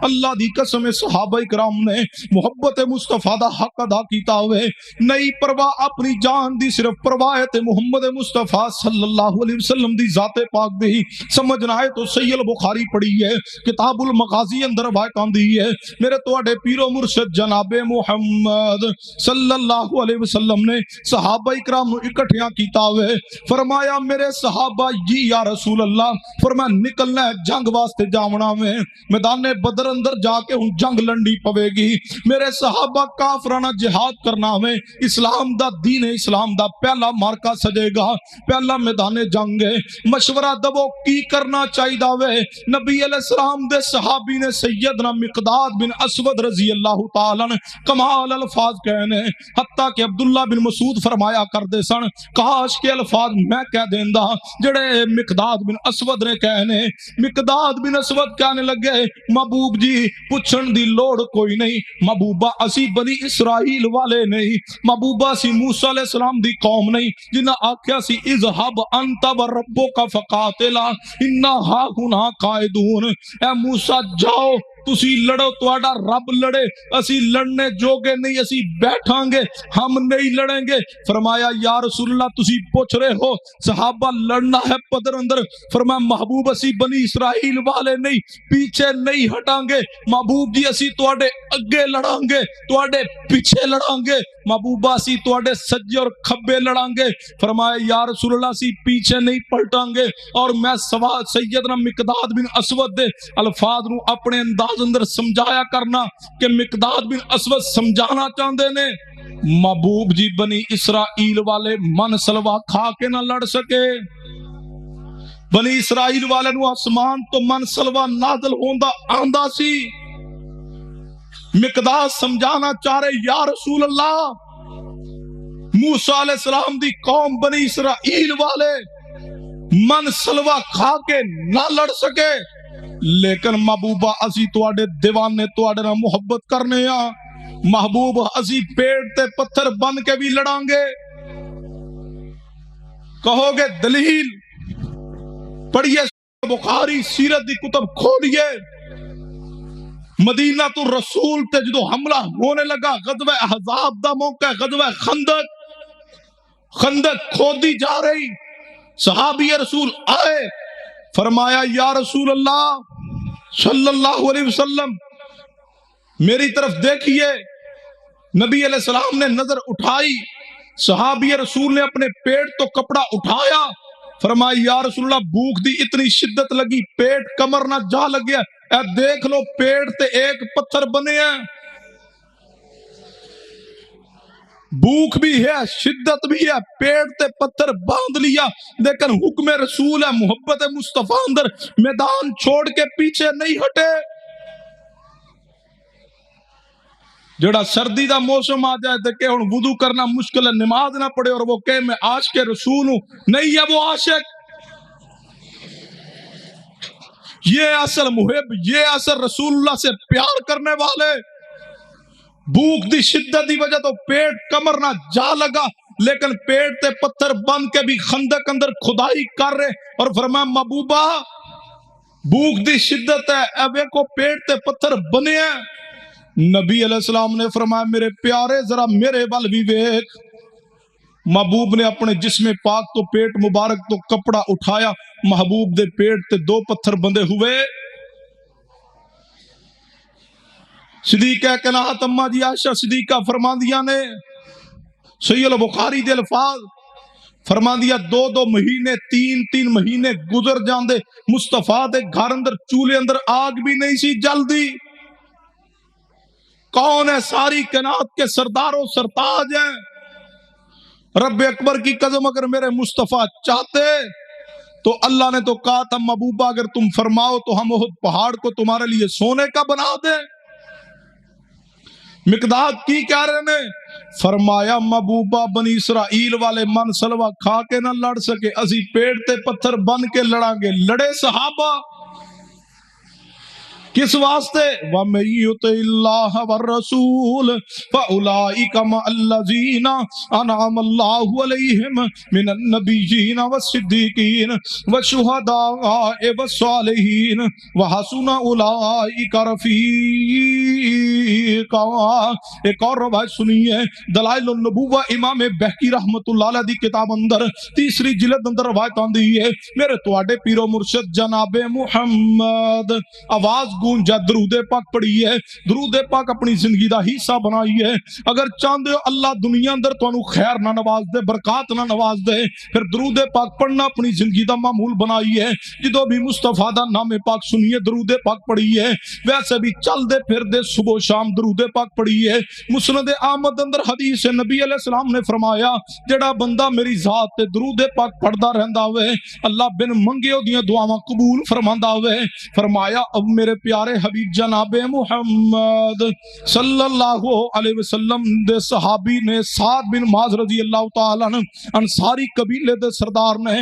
S1: اللہ دی قسم صحابہ کرام نے محبت مصطفیٰ دا حق ادا کیتا ہوئے، نئی پرواہ اپنی جان دی، صرف پرواہ تے محمد مصطفیٰ صلی اللہ علیہ وسلم دی ذات پاک دی۔ سمجھنا ہے تو صحیح البخاری پڑھی ہے، کتاب المغازی اندر روایت آندی ہے، میرے تواڈے پیر و مرشد جناب محمد صلی اللہ علیہ وسلم نے صحابہ کرام نو اکٹھیاں کیتا ہوئے، فرمایا میرے صحابہ جی یا رسول اللہ، فرمایا نکلنا ہے جنگ واسطے جاونا میں، میدان بدر اندر جا کے ہن جنگ لڑنی پوے گی، میرے صحابہ کافرانہ جہاد کرنا میں، اسلام دا دین اسلام دا پہلا مارکا سجے گا، پہلا میدان جنگ ہے، مشورہ دو کی کرنا چاہیے وے۔ نبی علیہ السلام دے صحابی نے سیدنا مقداد بن اسود رضی اللہ تعالیٰ عنہ کمال الفاظ کہنے، حتیٰ کہ عبداللہ بن مسعود فرمایا کردے سن کاش کے الفاظ میں کہہ دیندا جڑے مقداد بن اسود نے کہنے۔ مقداد بن اسود کہنے لگے محبوب جی پوچھن دی لوڑ کوئی نہیں، محبوبہ اسی بنی اسرائیل والے نہیں، محبوبہ اسی موسیٰ علیہ السلام دی قوم نہیں جنہاں آکھیا سی اذهب انت وربک فقاتلا انا ہاہنا قائدون، اے موسیٰ جاؤ تسی لڑو تواڈا رب لڑے، اسی لڑنے جوگے نہیں، اسی بیٹھاں گے ہم نہیں لڑیں گے۔ فرمایا یا رسول اللہ تسی پوچھ رہے ہو صحابہ لڑنا ہے بدر اندر، فرمایا محبوب اسی بنی اسرائیل والے نہیں، پیچھے نہیں ہٹاں گے، محبوب جی اسی تواڈے اگے لڑاں گے، تواڈے پیچھے لڑاں گے، محبوبہ اسی تواڈے سجے اور کھبے لڑاں گے۔ فرمایا یا رسول اللہ اسی پیچھے نہیں پلٹاں گے۔ اور میں سیدنا مقداد بن اسود دے الفاظ نو اپنے انداز اندر سمجھایا کرنا کہ مقداد بن اسود سمجھانا چاہندے نے محبوب جی بنی اسرائیل والے من سلوا کھا کے نہ لڑ سکے، بنی اسرائیل والے نو آسمان تو من سلوا نازل ہوندا آندا سی۔ مقداد سمجھانا چاہ رہے یا رسول اللہ موسیٰ علیہ السلام دی قوم بنی اسرائیل والے من سلوا کھا کے نہ لڑ سکے، لیکن محبوبہ اسی تواڈے دیوانے تواڈے نال محبت کرنے ہاں، محبوب اسی پیڑ تے پتھر بن کے بھی لڑاں گے۔ کہو گے دلیل پڑھیے بخاری سیرت دی کتب کھولیے، مدینہ تو رسول تے جدو حملہ ہونے لگا غزوہ احزاب دا موقع، غزوہ خندق کھودی جا رہی، صحابی رسول آئے، فرمایا یا رسول اللہ صلی اللہ علیہ وسلم میری طرف دیکھیے۔ نبی علیہ السلام نے نظر اٹھائی، صحابی رسول نے اپنے پیٹ تو کپڑا اٹھایا، فرمایا یا رسول اللہ بھوک دی اتنی شدت لگی پیٹ کمر نہ جا لگیا اے دیکھ لو پیٹ تے ایک پتھر بنے ہیں بھوک بھی ہے شدت بھی ہے پیٹ تے پتھر باندھ لیا لیکن حکم رسول ہے محبت مصطفیٰ اندر میدان چھوڑ کے پیچھے نہیں ہٹے جڑا سردی دا موسم آ جائے تو کہ ہن وضو کرنا مشکل ہے نماز نہ پڑھے اور وہ کہ میں عاشق رسول ہوں نہیں ہے وہ عاشق یہ اصل محب یہ اصل رسول اللہ سے پیار کرنے والے بھوک دی شدت دی وجہ تو پیٹ کمر نہ جا لگا لیکن پیٹ تے پتھر بن کے بھی خندق اندر کھدائی کر رہے اور فرمایا محبوبہ بھوک دی شدت ہے اب کو پیٹ تے پتھر بنے ہیں نبی علیہ السلام نے فرمایا میرے پیارے ذرا میرے بل بھی ویکھ محبوب نے اپنے جسم پاک تو پیٹ مبارک تو کپڑا اٹھایا محبوب دے پیٹ تے دو پتھر بندے ہوئے صدیقہ کنات اماں جی عائشہ صدیقہ فرماندیاں نے صحیح البخاری دے الفاظ فرماندیا 2 مہینے 3 مہینے گزر جاندے مصطفیٰ دے گھر اندر چولہے اندر آگ بھی نہیں سی جلدی کون ہے ساری کائنات کے سردار و سرتاج ہیں رب اکبر کی قسم اگر میرے مصطفیٰ چاہتے تو اللہ نے تو کہا تھا محبوبہ اگر تم فرماؤ تو ہم احد پہاڑ کو تمہارے لیے سونے کا بنا دیں مقداد کی کہہ رہے نے فرمایا محبوبہ بنی اسرائیل والے من سلوہ کھا کے نہ لڑ سکے اسی پیڑ تے پتھر بن کے لڑاں گے لڑے صحابہ کس واسطے وَمَن يُطِعِ اللَّهَ وَالرَّسُولَ فَأُولَٰئِكَ مَعَ الَّذِينَ أَنْعَمَ اللَّهُ عَلَيْهِمْ مِنَ النَّبِيِّينَ وَالصِّدِّيقِينَ وَالشُّهَدَاءِ وَالصَّالِحِينَ وَحَسُنَ أُولَٰئِكَ رَفِيقًا ایک اور روایت سنیے دلائل النبوہ امام بہقی رحمت اللہ علیہ دی کتاب اندر تیسری جلد اندر روایت آندی ہے میرے تواڈے پیرو مرشد جناب محمد آواز گونجا درود پاک پڑھی ہے درود پاک اپنی زندگی دا حصہ بنائی ہے اگر چاہندے ہو اللہ دنیا اندر تانوں خیر نہ نواز دے برکات نہ نواز دے پھر درود پاک پڑھنا اپنی زندگی دا معمول بنائی ہے جدو بھی مصطفیٰ دا نام پاک سنیے درود پاک پڑھی ہے ویسے بھی چل دے پھر دے صبح و شام درود پاک پڑھی ہے مسند احمد اندر حدیث نبی علیہ السلام نے فرمایا جڑا بندہ میری ذات تے درود پاک پڑھدا رہندا ہوئے اللہ بن منگے دیاں دعاواں قبول فرماندا ہوئے فرمایا اب میرے پیارے حبیب جناب محمد صلی اللہ علیہ وسلم دے صحابی نے سعد بن معاذ رضی اللہ تعالیٰ عنہ انصاری قبیلے دے سردار نے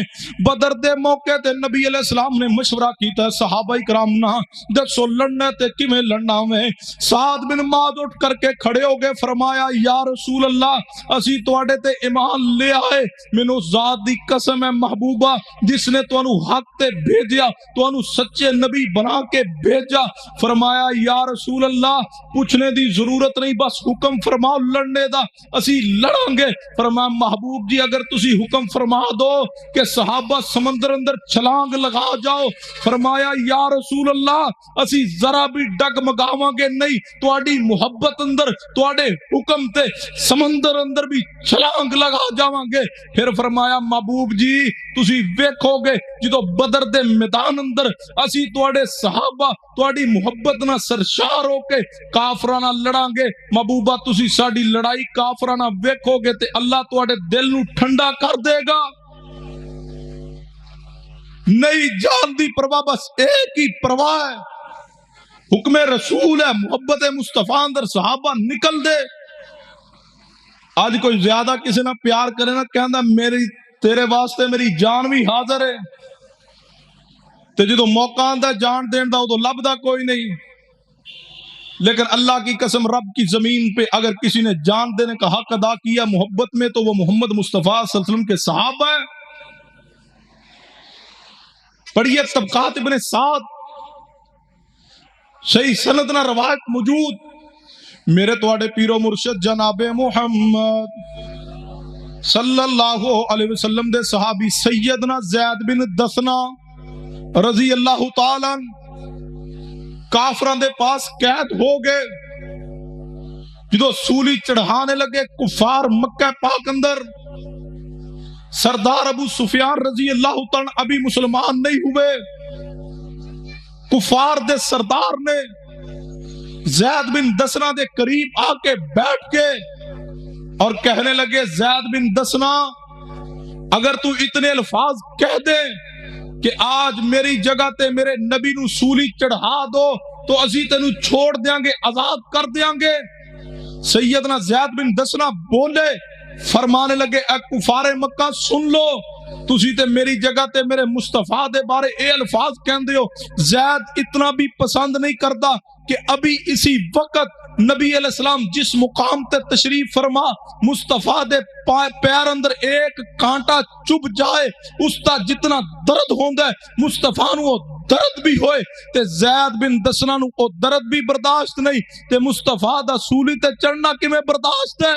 S1: بدر دے موقع تے نبی علیہ السلام نے مشورہ کیتا ہے صحابہ کرام نہ دسو لڑنا تے کیویں لڑنا میں سعد بن معاذ اٹھ کر کے کھڑے ہو گئے فرمایا یا رسول اللہ اسی تواڈے تے ایمان لے آئے مینوں ذات دی قسم ہے محبوبہ جس نے تانوں حق تے بھیجیا تانوں سچے نبی بنا کے بھیجا فرمایا یا رسول اللہ پوچھنے دی ضرورت نہیں بس حکم فرماؤ لڑنے دا اسی لڑاں گے فرمایا محبوب جی اگر تسی حکم فرما دو کہ صحابہ سمندر اندر چھلانگ لگا جاؤ فرمایا یا رسول اللہ اسی ذرا بھی ڈگمگاواں گے نہیں تواڈی محبت اندر تواڈے حکم تے سمندر اندر بھی چھلانگ لگا جاواں گے پھر فرمایا محبوب جی تسی ویکھو گے جدو بدر دے میدان اندر اسی تواڈے صحابہ تواڈی محبت نہ سرشار ہو کے کافراں نال لڑاں گے محبوبہ تسی ساڈی لڑائی کافراں نال ویکھو گے تے اللہ تواڈے دل نو ٹھنڈا کر دے گا نہیں جان دی پرواہ بس ایک ہی پرواہ ہے حکم رسول ہے محبت مصطفیٰ اندر صحابہ نکل دے آج کوئی زیادہ کسی نہ پیار کرے نہ کہندا میری تیرے واسطے میری جان بھی حاضر ہے تے جدو موقع آندا جان دین دا تو لبدا کوئی نہیں لیکن اللہ کی قسم رب کی زمین پہ اگر کسی نے جان دینے کا حق ادا کیا محبت میں تو وہ محمد مصطفیٰ صلی اللہ علیہ وسلم کے صحابہ ہیں پڑھیے طبقات ابن سعد صحیح سند نہ روایت موجود میرے تواڈے پیرو مرشد جناب محمد صلی اللہ علیہ وسلم دے صحابی سیدنا زید بن دثنا رضی اللہ تعالیٰ کافران دے پاس قید ہو گئے جدو سولی چڑھانے لگے کفار مکہ پاک اندر سردار ابو سفیان رضی اللہ تعالی ابھی مسلمان نہیں ہوئے، کفار دے سردار نے زید بن دسنا دے قریب آ کے بیٹھ کے اور کہنے لگے، زید بن دسنا اگر تو اتنے الفاظ کہہ دے کہ آج میری جگہ تے میرے نبی نو سولی چڑھا دو تو اسی تینو چھوڑ دیاں گے، آزاد کر دیاں گے۔ سیدنا زید بن دسنا بولے، فرمانے لگے، اے کفار مکہ سن لو، تسی تے میری جگہ تے میرے مصطفیٰ دے بارے اے الفاظ کہندے ہو۔ زید اتنا بھی پسند نہیں کرتا کہ ابھی اسی وقت نبی علیہ السلام جس مقام تے تشریف فرما مصطفیٰ دے پیر اندر ایک کانٹا چب جائے، اس تا جتنا درد ہوندا ہے مصطفیٰ نو درد بھی ہوئے تے زید بن دسنا نو او درد بھی برداشت نہیں تے مصطفیٰ دا سولی تے چڑھنا کیویں برداشت ہے؟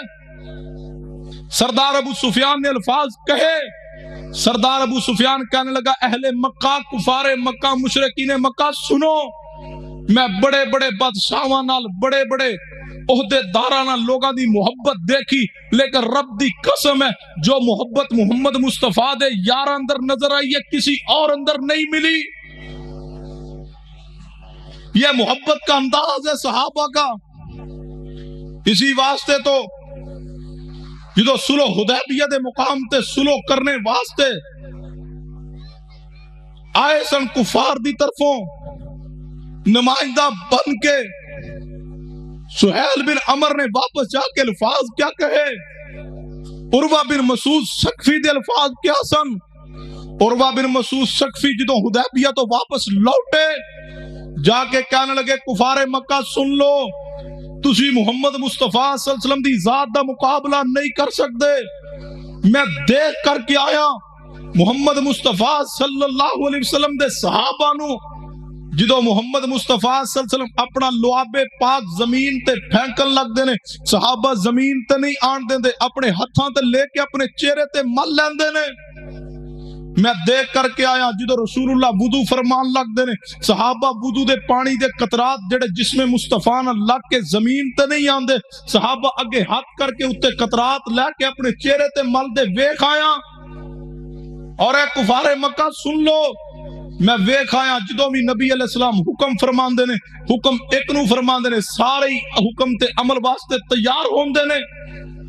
S1: سردار ابو سفیان نے الفاظ کہے، سردار ابو سفیان کہنے لگا، اہل مکہ، کفار مکہ، مشرکین مکہ سنو، میں بڑے بڑے بادشاہاں نال، بڑے بڑے عہدے داراں نال لوگاں دی محبت دیکھی، لیکن رب دی قسم ہے جو محبت محمد مصطفیٰ دے یار اندر نظر آئی ہے کسی اور اندر نہیں ملی۔ یہ محبت کا انداز ہے صحابہ کا۔ اسی واسطے تو جدو صلح حدیبیہ دے مقام تے صلح کرنے واسطے آئے سن کفار دی طرفوں نمائندہ بن کے، سہیل بن عمر نے واپس جا کے الفاظ کیا کہے، عروہ بن مسعود ثقفی دے الفاظ کیا سن۔ عروہ بن مسعود ثقفی جدو حدیبیہ تو واپس لوٹے، جا کے کہنے لگے، کفار مکہ سن لو، تسی محمد مصطفیٰ صلی اللہ علیہ وسلم دی ذات دا مقابلہ نہیں کر سکتے۔ میں دیکھ کر کے آیا محمد مصطفیٰ صلی اللہ علیہ وسلم دے صحابہ نو جدو محمد مصطفیٰ صلی اللہ علیہ وسلم اپنا لعاب پاک زمین تے پھینکن لگ دے نے، صحابہ زمین تے نہیں آن دے، اپنے ہتھاں تے لے کے اپنے چہرے تے مل لیندے نے۔ میں دیکھ کر کے آیا جدو رسول اللہ وضو فرمان لگ دے نے، صحابہ وضو دے پانی دے قطرات جڑے جسم مصطفیٰ نال لگ کے زمین تے نہیں آندے، صحابہ اگے ہاتھ کر کے اتے قطرات لے کے اپنے چہرے تے مل دے، ویکھ آیا۔ اور اے کفار مکہ سن لو، میں ویکھ آیا جدو بھی نبی علیہ السلام حکم فرمان دے نے، حکم ایک نو فرمان دے نے، سارے حکم تے عمل واسطے تیار ہون دے نے۔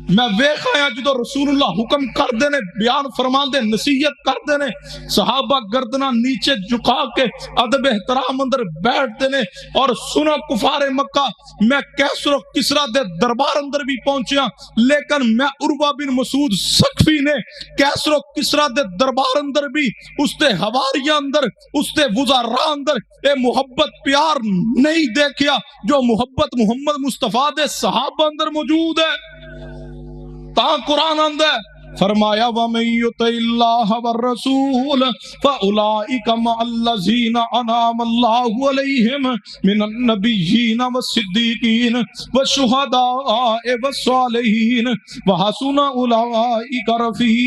S1: میں ویکھ آیا جدو رسول اللہ حکم کر دے نے، بیان فرمان دے، نصیحت کر دے نے، صحابہ گردنا نیچے جھکا کے ادب احترام اندر بیٹھ دے نے۔ اور سنو کفار مکہ، میں کیسر و کسرا دے دربار اندر بھی پہنچیا، لیکن میں عروہ بن مسعود ثقفی نے کیسر و کسرا دے دربار اندر بھی اس دے حواریاں اندر، اس دے وزراء اندر اے محبت پیار نہیں دیکھیا جو محبت محمد مصطفیٰ دے صحابہ اندر موجود ہے۔ تاں قرآن اندر فرمایا، وَمَن يُطِعِ اللَّهَ وَالرَّسُولَ فَأُولَٰئِكَ مَعَ الَّذِينَ أَنْعَمَ اللَّهُ عَلَيْهِم مِّنَ النَّبِيِّينَ وَالصِّدِّيقِينَ وَالشُّهَدَاءِ وَالصَّالِحِينَ وَحَسُنَ أُولَٰئِكَ رَفِيقًا۔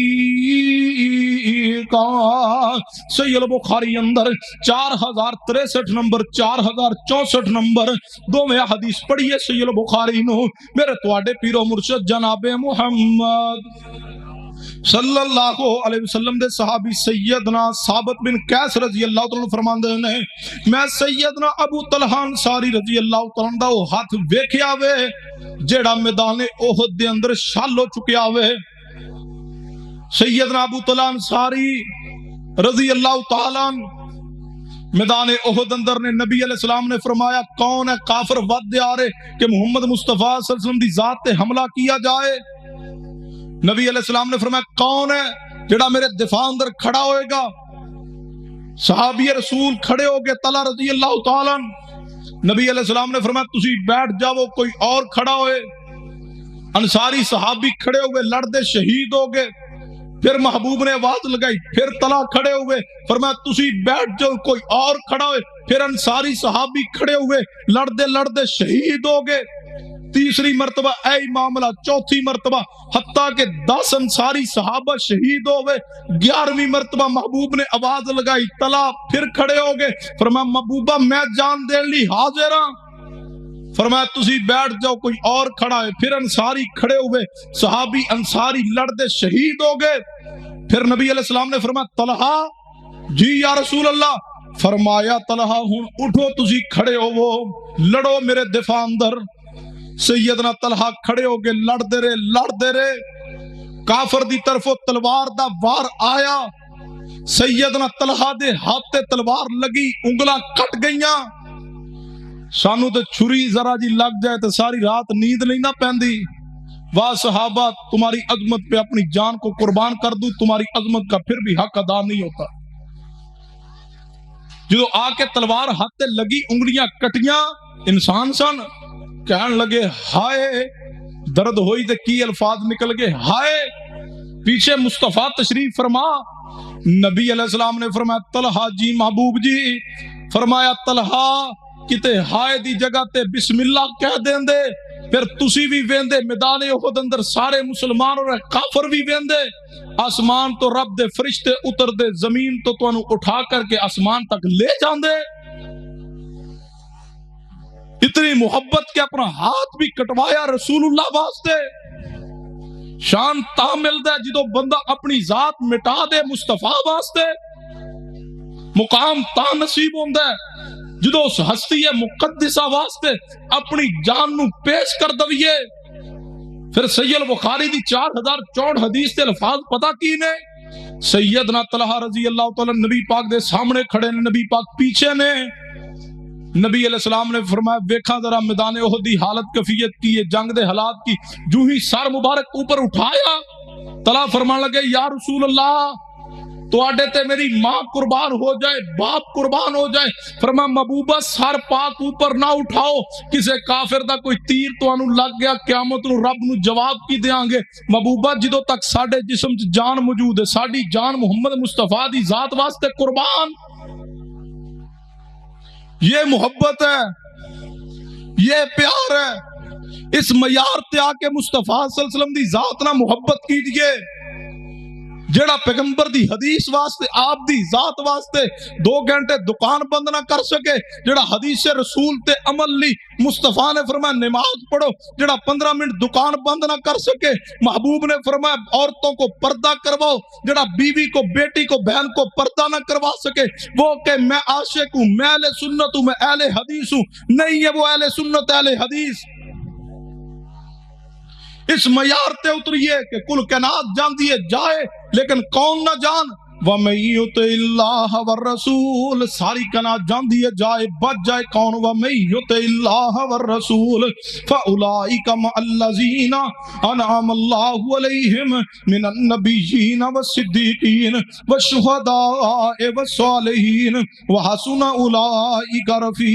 S1: صحیح البخاری اندر 4063 نمبر، 4064 نمبر دوویں حدیث پڑھیے صحیح البخاری نو، میرے تواڈے پیر و مرشد جناب محمد صلی اللہ علیہ وسلم دے صحابی سیدنا ثابت بن قیس رضی اللہ تعالیٰ فرماندے نے، میں سیدنا ابو طلحہ انصاری رضی اللہ تعالیٰ دا وہ ہاتھ ویکھیا وے جیڑا میدان احد دے اندر شال ہو چکیا وے۔ سیدنا ابو طلحہ انصاری رضی اللہ تعالیٰ میدان احد اندر نے نبی علیہ السلام نے فرمایا، کون ہے کافر ود آ رہے کہ محمد مصطفیٰ صلی اللہ علیہ وسلم دی ذات تے حملہ کیا جائے؟ نبی علیہ السلام نے فرمایا، کون ہے جڑا میرے دفاع اندر کھڑا ہوئے گا؟ صحابی رسول کھڑے ہو گئے، طلحہ رضی اللہ تعالیٰ۔ نبی علیہ السلام نے فرمایا، تسی بیٹھ جاؤ، کوئی اور کھڑا ہوئے۔ انصاری صحابی کھڑے ہوئے، لڑدے شہید ہو گئے۔ پھر محبوب نے آواز لگائی، پھر طلحہ کھڑے ہوئے، فرمایا تسی بیٹھ جاؤ، کوئی اور کھڑا ہوئے۔ پھر انصاری صحابی کھڑے ہوئے، لڑدے لڑدے شہید ہو گئے۔ تیسری مرتبہ اے معاملہ، چوتھی مرتبہ حتیٰ کہ 10 انصاری صحابہ شہید ہو گئے۔ 11ویں مرتبہ محبوب نے آواز لگائی، طلحہ پھر کھڑے ہو گئے، فرمایا محبوبہ میں جان دین لی حاضر ہاں۔ فرمایا تسی بیٹھ جاؤ، کوئی اور کھڑا ہے۔ پھر انصاری کھڑے ہوئے، صحابی انصاری لڑدے شہید ہو گئے۔ پھر نبی علیہ السلام نے فرمایا طلحہ جی یا رسول اللہ، فرمایا طلحہ ہن اٹھو تسی کھڑے ہوو لڑو میرے دفاع اندر۔ سیدنا طلحہ کھڑے ہو کے لڑتے رہے، کافر دی طرفوں تلوار دا وار آیا، سیدنا طلحہ دے ہاتھ تے تلوار لگی، انگلاں کٹ گئیاں۔ سانو تے چھری ذرا جی لگ جائے تو ساری رات نیند نہیں نہ پیندی۔ واہ صحابہ، تمہاری عظمت پہ اپنی جان کو قربان کر دوں، تمہاری عظمت کا پھر بھی حق ادا نہیں ہوتا۔ جو آ کے تلوار ہاتھ تے لگی، انگلیاں کٹیاں، انسان سن کہن لگے ہائے، درد ہوئی تے کی الفاظ نکل گئے ہائے۔ پیچھے مصطفیٰ تشریف فرما، نبی علیہ السلام نے فرمایا طلحہ جی محبوب جی، فرمایا طلحہ کتے ہائے دی جگہ تے بسم اللہ کہہ دیں دے، پھر تسی بھی ویندے میدان احد اندر سارے مسلمان اور کافر بھی ویندے، آسمان تو رب دے فرشتے اتر دے، زمین تو تانوں اٹھا کر کے آسمان تک لے جاندے۔ اتنی محبت کے اپنا ہاتھ بھی کٹوایا رسول اللہ واسطے۔ شان تا ملدا ہے جدو بندہ اپنی ذات مٹا دے مصطفیٰ واسطے، مقام تا نصیب ہوندا ہے جدو اس ہستی مقدسہ واسطے اپنی جان نو پیش کر دویے۔ پھر سید بخاری دی 4064 حدیث تے الفاظ پتہ کی نے؟ سیدنا طلحہ رضی اللہ تعالی نبی پاک دے سامنے کھڑے نے، نبی پاک پیچھے نے۔ نبی علیہ السلام نے فرمایا ویکھاں ذرا میدان احد دی حالت کیفیت کی ہے، جنگ دے حالات کی۔ جو ہی سر مبارک اوپر اٹھایا، طلحہ فرمان لگے یا رسول اللہ تو آڈے تے میری ماں قربان ہو جائے، باپ قربان ہو جائے۔ فرمایا محبوبہ سر پاک اوپر نہ اٹھاؤ، کسے کافر دا کوئی تیر تو انو لگ گیا، قیامت نو رب نو جواب کی دیاں گے۔ محبوبہ جدو تک ساڑے جسم جان موجود ہے، ساڑی جان محمد مصطفیٰ دی ذات واسطے قربان۔ یہ محبت ہے، یہ پیار ہے۔ اس معیار تے آ کے مصطفیٰ صلی اللہ علیہ وسلم دی ذات نہ محبت کیجئے۔ جڑا پیغمبر دی حدیث واسطے، آپ دی ذات واسطے 2 گھنٹے دکان بند نہ کر سکے، جڑا حدیث رسول تے عمل لی مصطفیٰ نے فرمایا نماز پڑھو، جڑا 15 منٹ دکان بند نہ کر سکے، محبوب نے فرمایا عورتوں کو پردہ کرواؤ، جڑا بیوی کو، بیٹی کو، بہن کو پردہ نہ کروا سکے وہ کہ میں عاشق ہوں، میں اہل سنت ہوں، میں اہل حدیث ہوں، نہیں ہے وہ اہل سنت اہل حدیث۔ اس معیار تے اتریے کہ کل کائنات جاندی ہے جائے لیکن کون نہ جان، وَمَن يُطِعِ اللَّهَ وَالرَّسُولَ، ساری کائنات جاندی ہے جائے بچ جائے کون، وَمَن يُطِعِ اللَّهَ وَالرَّسُولَ فَأُولَٰئِكَ مَعَ الَّذِينَ أَنْعَمَ اللَّهُ عَلَيْهِمْ مِنَ النَّبِيِّينَ وَالصِّدِّيقِينَ وَالشُّهَدَاءِ وَالصَّالِحِينَ وَحَسُنَ أُولَٰئِكَ رَفِيقًا۔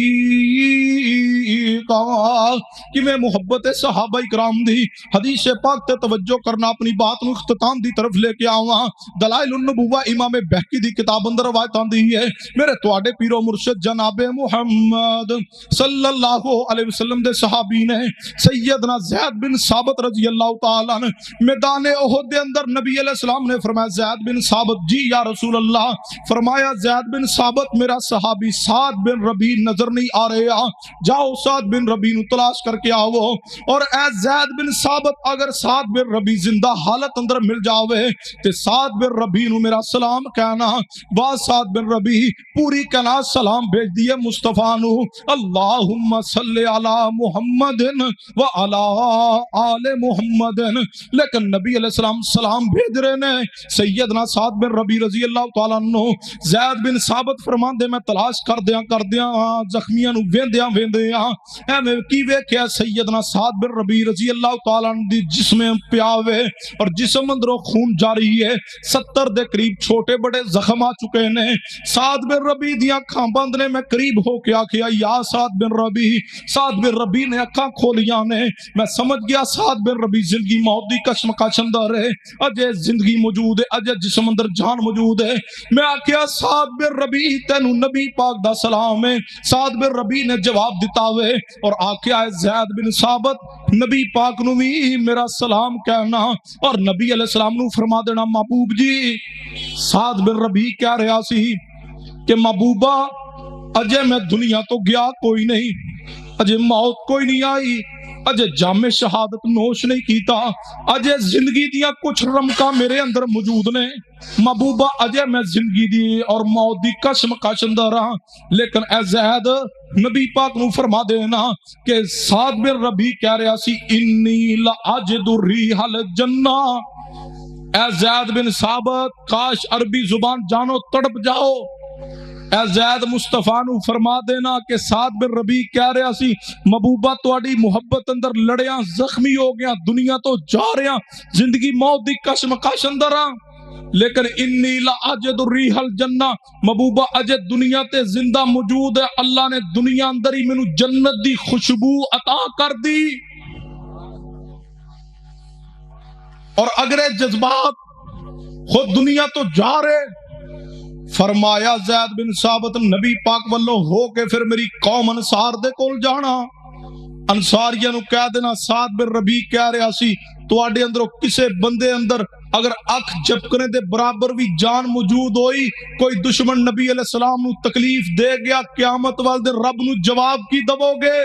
S1: کہ میں محبت صحابہ اکرام دی حدیث پاک تے توجہ کرنا، اپنی بات نو اختتام دی طرف لے کے آواں۔ دلائل النبوہ امام بہقی دی کتاب اندر روایت آندی ہے، میرے تواڈے پیر و مرشد جناب محمد صلی اللہ علیہ وسلم دے صحابی نے سیدنا زید بن ثابت رضی اللہ تعالیٰ عنہ میدان احد دے اندر نبی علیہ السلام نے فرمایا زید بن ثابت جی یا رسول اللہ، فرمایا زید بن ثابت میرا صحابی سعد بن ربیع نظر نہیں آ رہے، جاؤ سعد بن ربیع نو تلاش کر کے آؤ، اور اے زید بن ثابت اگر سعد بن ربیع زندہ حالت اندر مل جاوے تے سعد بن ربیع نو میرا سلام کہنا۔ با سعد بن ربیع پوری کائنات سلام بھیج دیے مصطفیٰ نو، اللہم صلی علی محمد و علی آل محمد، لیکن نبی علیہ السلام سلام بھیج رہے نے۔ سیدنا سعد بن ربیع رضی اللہ تعالیٰ عنہ زید بن ثابت فرمان دے میں تلاش کر دیاں زخمیاں نو ویندیاں اے میں کی ویکھیا سیدنا سعد بن ربیع رضی اللہ تعالیٰ عنہ دی جسم پیاوے اور جسم اندروں خون جاری ہے، 70 دے قریب چھوٹے بڑے زخم آ چکے نے۔ سعد بن ربیع دیاں اکھاں بند نے، میں قریب ہو کے آکھیا یا سعد بن ربیع، سعد بن ربیع نے اکھاں کھولیاں نے، میں سمجھ گیا سعد بن ربیع زندگی موت دی کشمکش اندر ہے، اجے زندگی موجود ہے، اجے جسم اندر جان موجود ہے۔ میں آکھیا سعد بن ربیع تینو نبی پاک دا سلام ہے۔ سعد بن ربیع نے جواب دیتا ہوئے اور آکھیا ہے زید بن ثابت نبی پاک نو بھی میرا سلام کہنا، اور نبی علیہ السلام نو فرما دینا محبوب جی سعد بن ربیع کہہ رہا سی کہ محبوبہ اجے میں دنیا تو گیا کوئی نہیں، اجے موت کوئی نہیں آئی، اجے جامع شہادت نوش نہیں کیتا، اجے زندگی دیاں کچھ رمکاں میرے اندر موجود نے، محبوبہ اجے میں زندگی دی اور موت دی قسم کشندہ رہا، لیکن اے زید نبی پاک نو فرما دینا کہ سعد بن ربی کہہ رہا سی انی لاجد ریح الجنہ، اے زید بن ثابت کاش عربی زبان جانو تڑپ جاؤ، اے زید مصطفیٰ نو فرما دینا کہ سعد بن ربی کہہ رہا سی محبوبہ تواڈی محبت اندر لڑیاں زخمی ہو گیا، دنیا تو جا رہا، زندگی موت دی قسم کش اندر ہاں، لیکن انی لاجد ریح الجنہ، محبوبہ اجے دنیا تے زندہ موجود ہے، اللہ نے دنیا اندر ہی مینوں جنت دی خوشبو عطا کر دی۔ اور اگر جذبات خود دنیا تو جا رہے، فرمایا زید بن ثابت نبی پاک والوں ہو کے پھر میری قوم انصار دے کول جانا، انصاریاں نو کہہ دینا سعد بن ربی کہہ رہا سی تواڈے اندروں کسے بندے اندر اگر اکھ جھپکنے دے برابر بھی جان موجود ہوئی، کوئی دشمن نبی علیہ السلام نو تکلیف دے گیا، قیامت والے دن رب نو جواب کی دو گے؟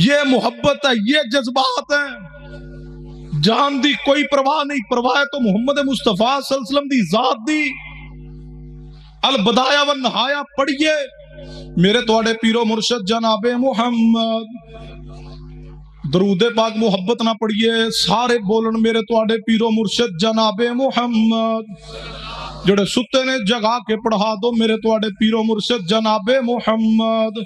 S1: یہ محبت ہے، یہ جذبات ہیں، جان دی کوئی پرواہ نہیں، پرواہ تو محمد مصطفیٰ صلی اللہ علیہ وسلم دی ذات دی۔ البدایہ والنہایہ پڑھیے میرے تواڈے پیرو مرشد جناب محمد، درود پاک محبت نہ پڑھیے سارے بولن میرے تواڈے پیرو مرشد جناب محمد، جڑے ستے نے جگا کے پڑھا دو میرے تواڈے پیرو مرشد جناب محمد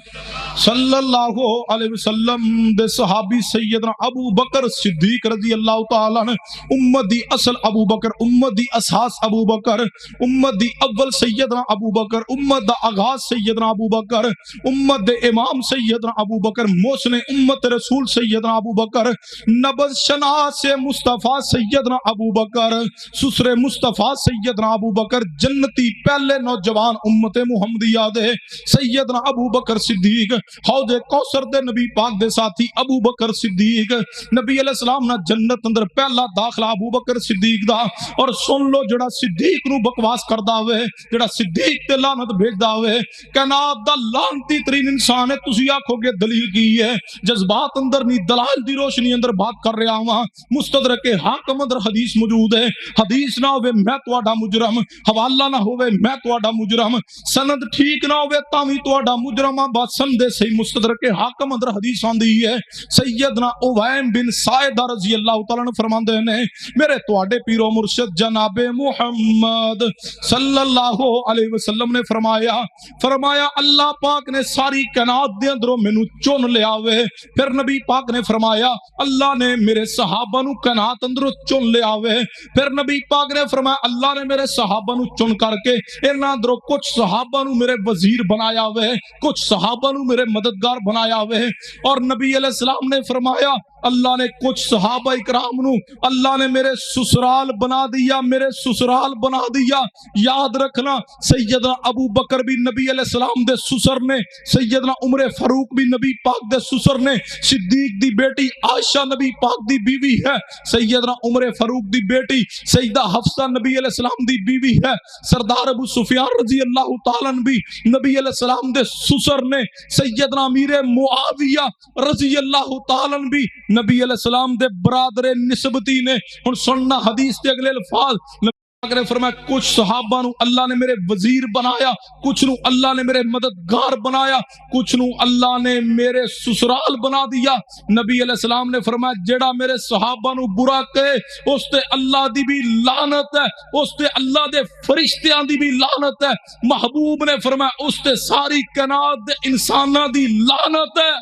S1: صلی اللہ علیہ وسلم دے صحابی سیدنا ابو بکر صدیق رضی اللہ تعالیٰ عنہ، امت دی اصل ابو بکر، امت دی اساس ابو بکر، امت دی اول سیدنا ابو بکر، امت دا آغاز سیدنا ابو بکر، امت دے امام سیدنا ابو بکر، محسن امت رسول سیدنا ابو بکر، نبض شناس مصطفیٰ سیدنا ابو بکر، سسر مصطفیٰ سیدنا ابو بکر، جنتی پہلے نوجوان امت محمدیہ دے سیدنا ابو بکر صدیق، حوض کوثر دے نبی پاک دے ساتھی ابو بکر صدیق، نبی علیہ السلام نہ جنت اندر پہلا داخلہ ابو بکر صدیق دا۔ اور سن لو جڑا صدیق نو بکواس کردا ہوئے، جڑا صدیق تے لعنت بھیجدا ہوئے، کائنات دا لعنتی ترین انسان ہے، تسی آکھو گے دلیل کی ہے؟ جذبات اندر نہیں دلائل دی روشنی اندر بات کر رہا ہوں، مستدرک حاکم اندر حدیث موجود ہے، حدیث نہ ہوئے میں تواڈا مجرم، حوالہ نہ ہوئے میں تواڈا مجرم، سند ٹھیک نہ ہوئے تاوی تواڈا مجرم، بات سندے صحیح مستدرک حاکم اندر حدیث آندی ہے۔ سیدنا اویم بن سائدہ رضی اللہ تعالیٰ عنہ فرماندے نے میرے تواڈے پیرو مرشد جناب محمد صلی اللہ علیہ وسلم نے فرمایا اللہ پاک نے ساری کائنات دے اندروں مینوں چن لیا وے، پھر نبی پاک نے فرمایا اللہ نے میرے صحابہ نو کائنات اندروں چن لیا وے، پھر نبی پاک نے فرمایا اللہ نے میرے صحابہ نو چن کر کے انہاں اندروں کچھ صحابہ نو میرے وزیر بنایا وے، کچھ صحابہ نو میرے مددگار بنایا وے، اور نبی علیہ السلام نے فرمایا اللہ نے کچھ صحابہ اکرام نو اللہ نے میرے سسرال بنا دیا، میرے سسرال بنا دیا۔ یاد رکھنا سیدنا ابو بکر بھی نبی علیہ السلام دے سسر نے، سیدنا عمر فاروق بھی نبی پاک دے سسر نے، صدیق دی بیٹی عائشہ نبی پاک دی بیوی ہے، سیدنا عمر فاروق دی بیٹی سیدہ حفصہ نبی علیہ السلام دی بیوی ہے، سردار ابو سفیان رضی اللہ تعالیٰ عنہ بھی نبی علیہ السلام دے سسر نے، سیدنا امیر معاویہ رضی اللہ تعالیٰ عنہ بھی نبی علیہ السلام دے برادر نسبتی نے۔ ہن سننا حدیث دے اگلے الفاظ، نبی نے فرمایا کچھ صحابہ نو اللہ نے میرے وزیر بنایا، کچھ نو اللہ نے میرے مددگار بنایا، کچھ نو اللہ نے میرے سسرال بنا دیا۔ نبی علیہ السلام نے فرمایا جیڑا میرے صحابہ نو برا کہے اس تے اللہ دی بھی لعنت ہے، اس تے اللہ دے فرشتیاں دی بھی لعنت ہے، محبوب نے فرمایا اس تے ساری کائنات دے انساناں دی لعنت ہے۔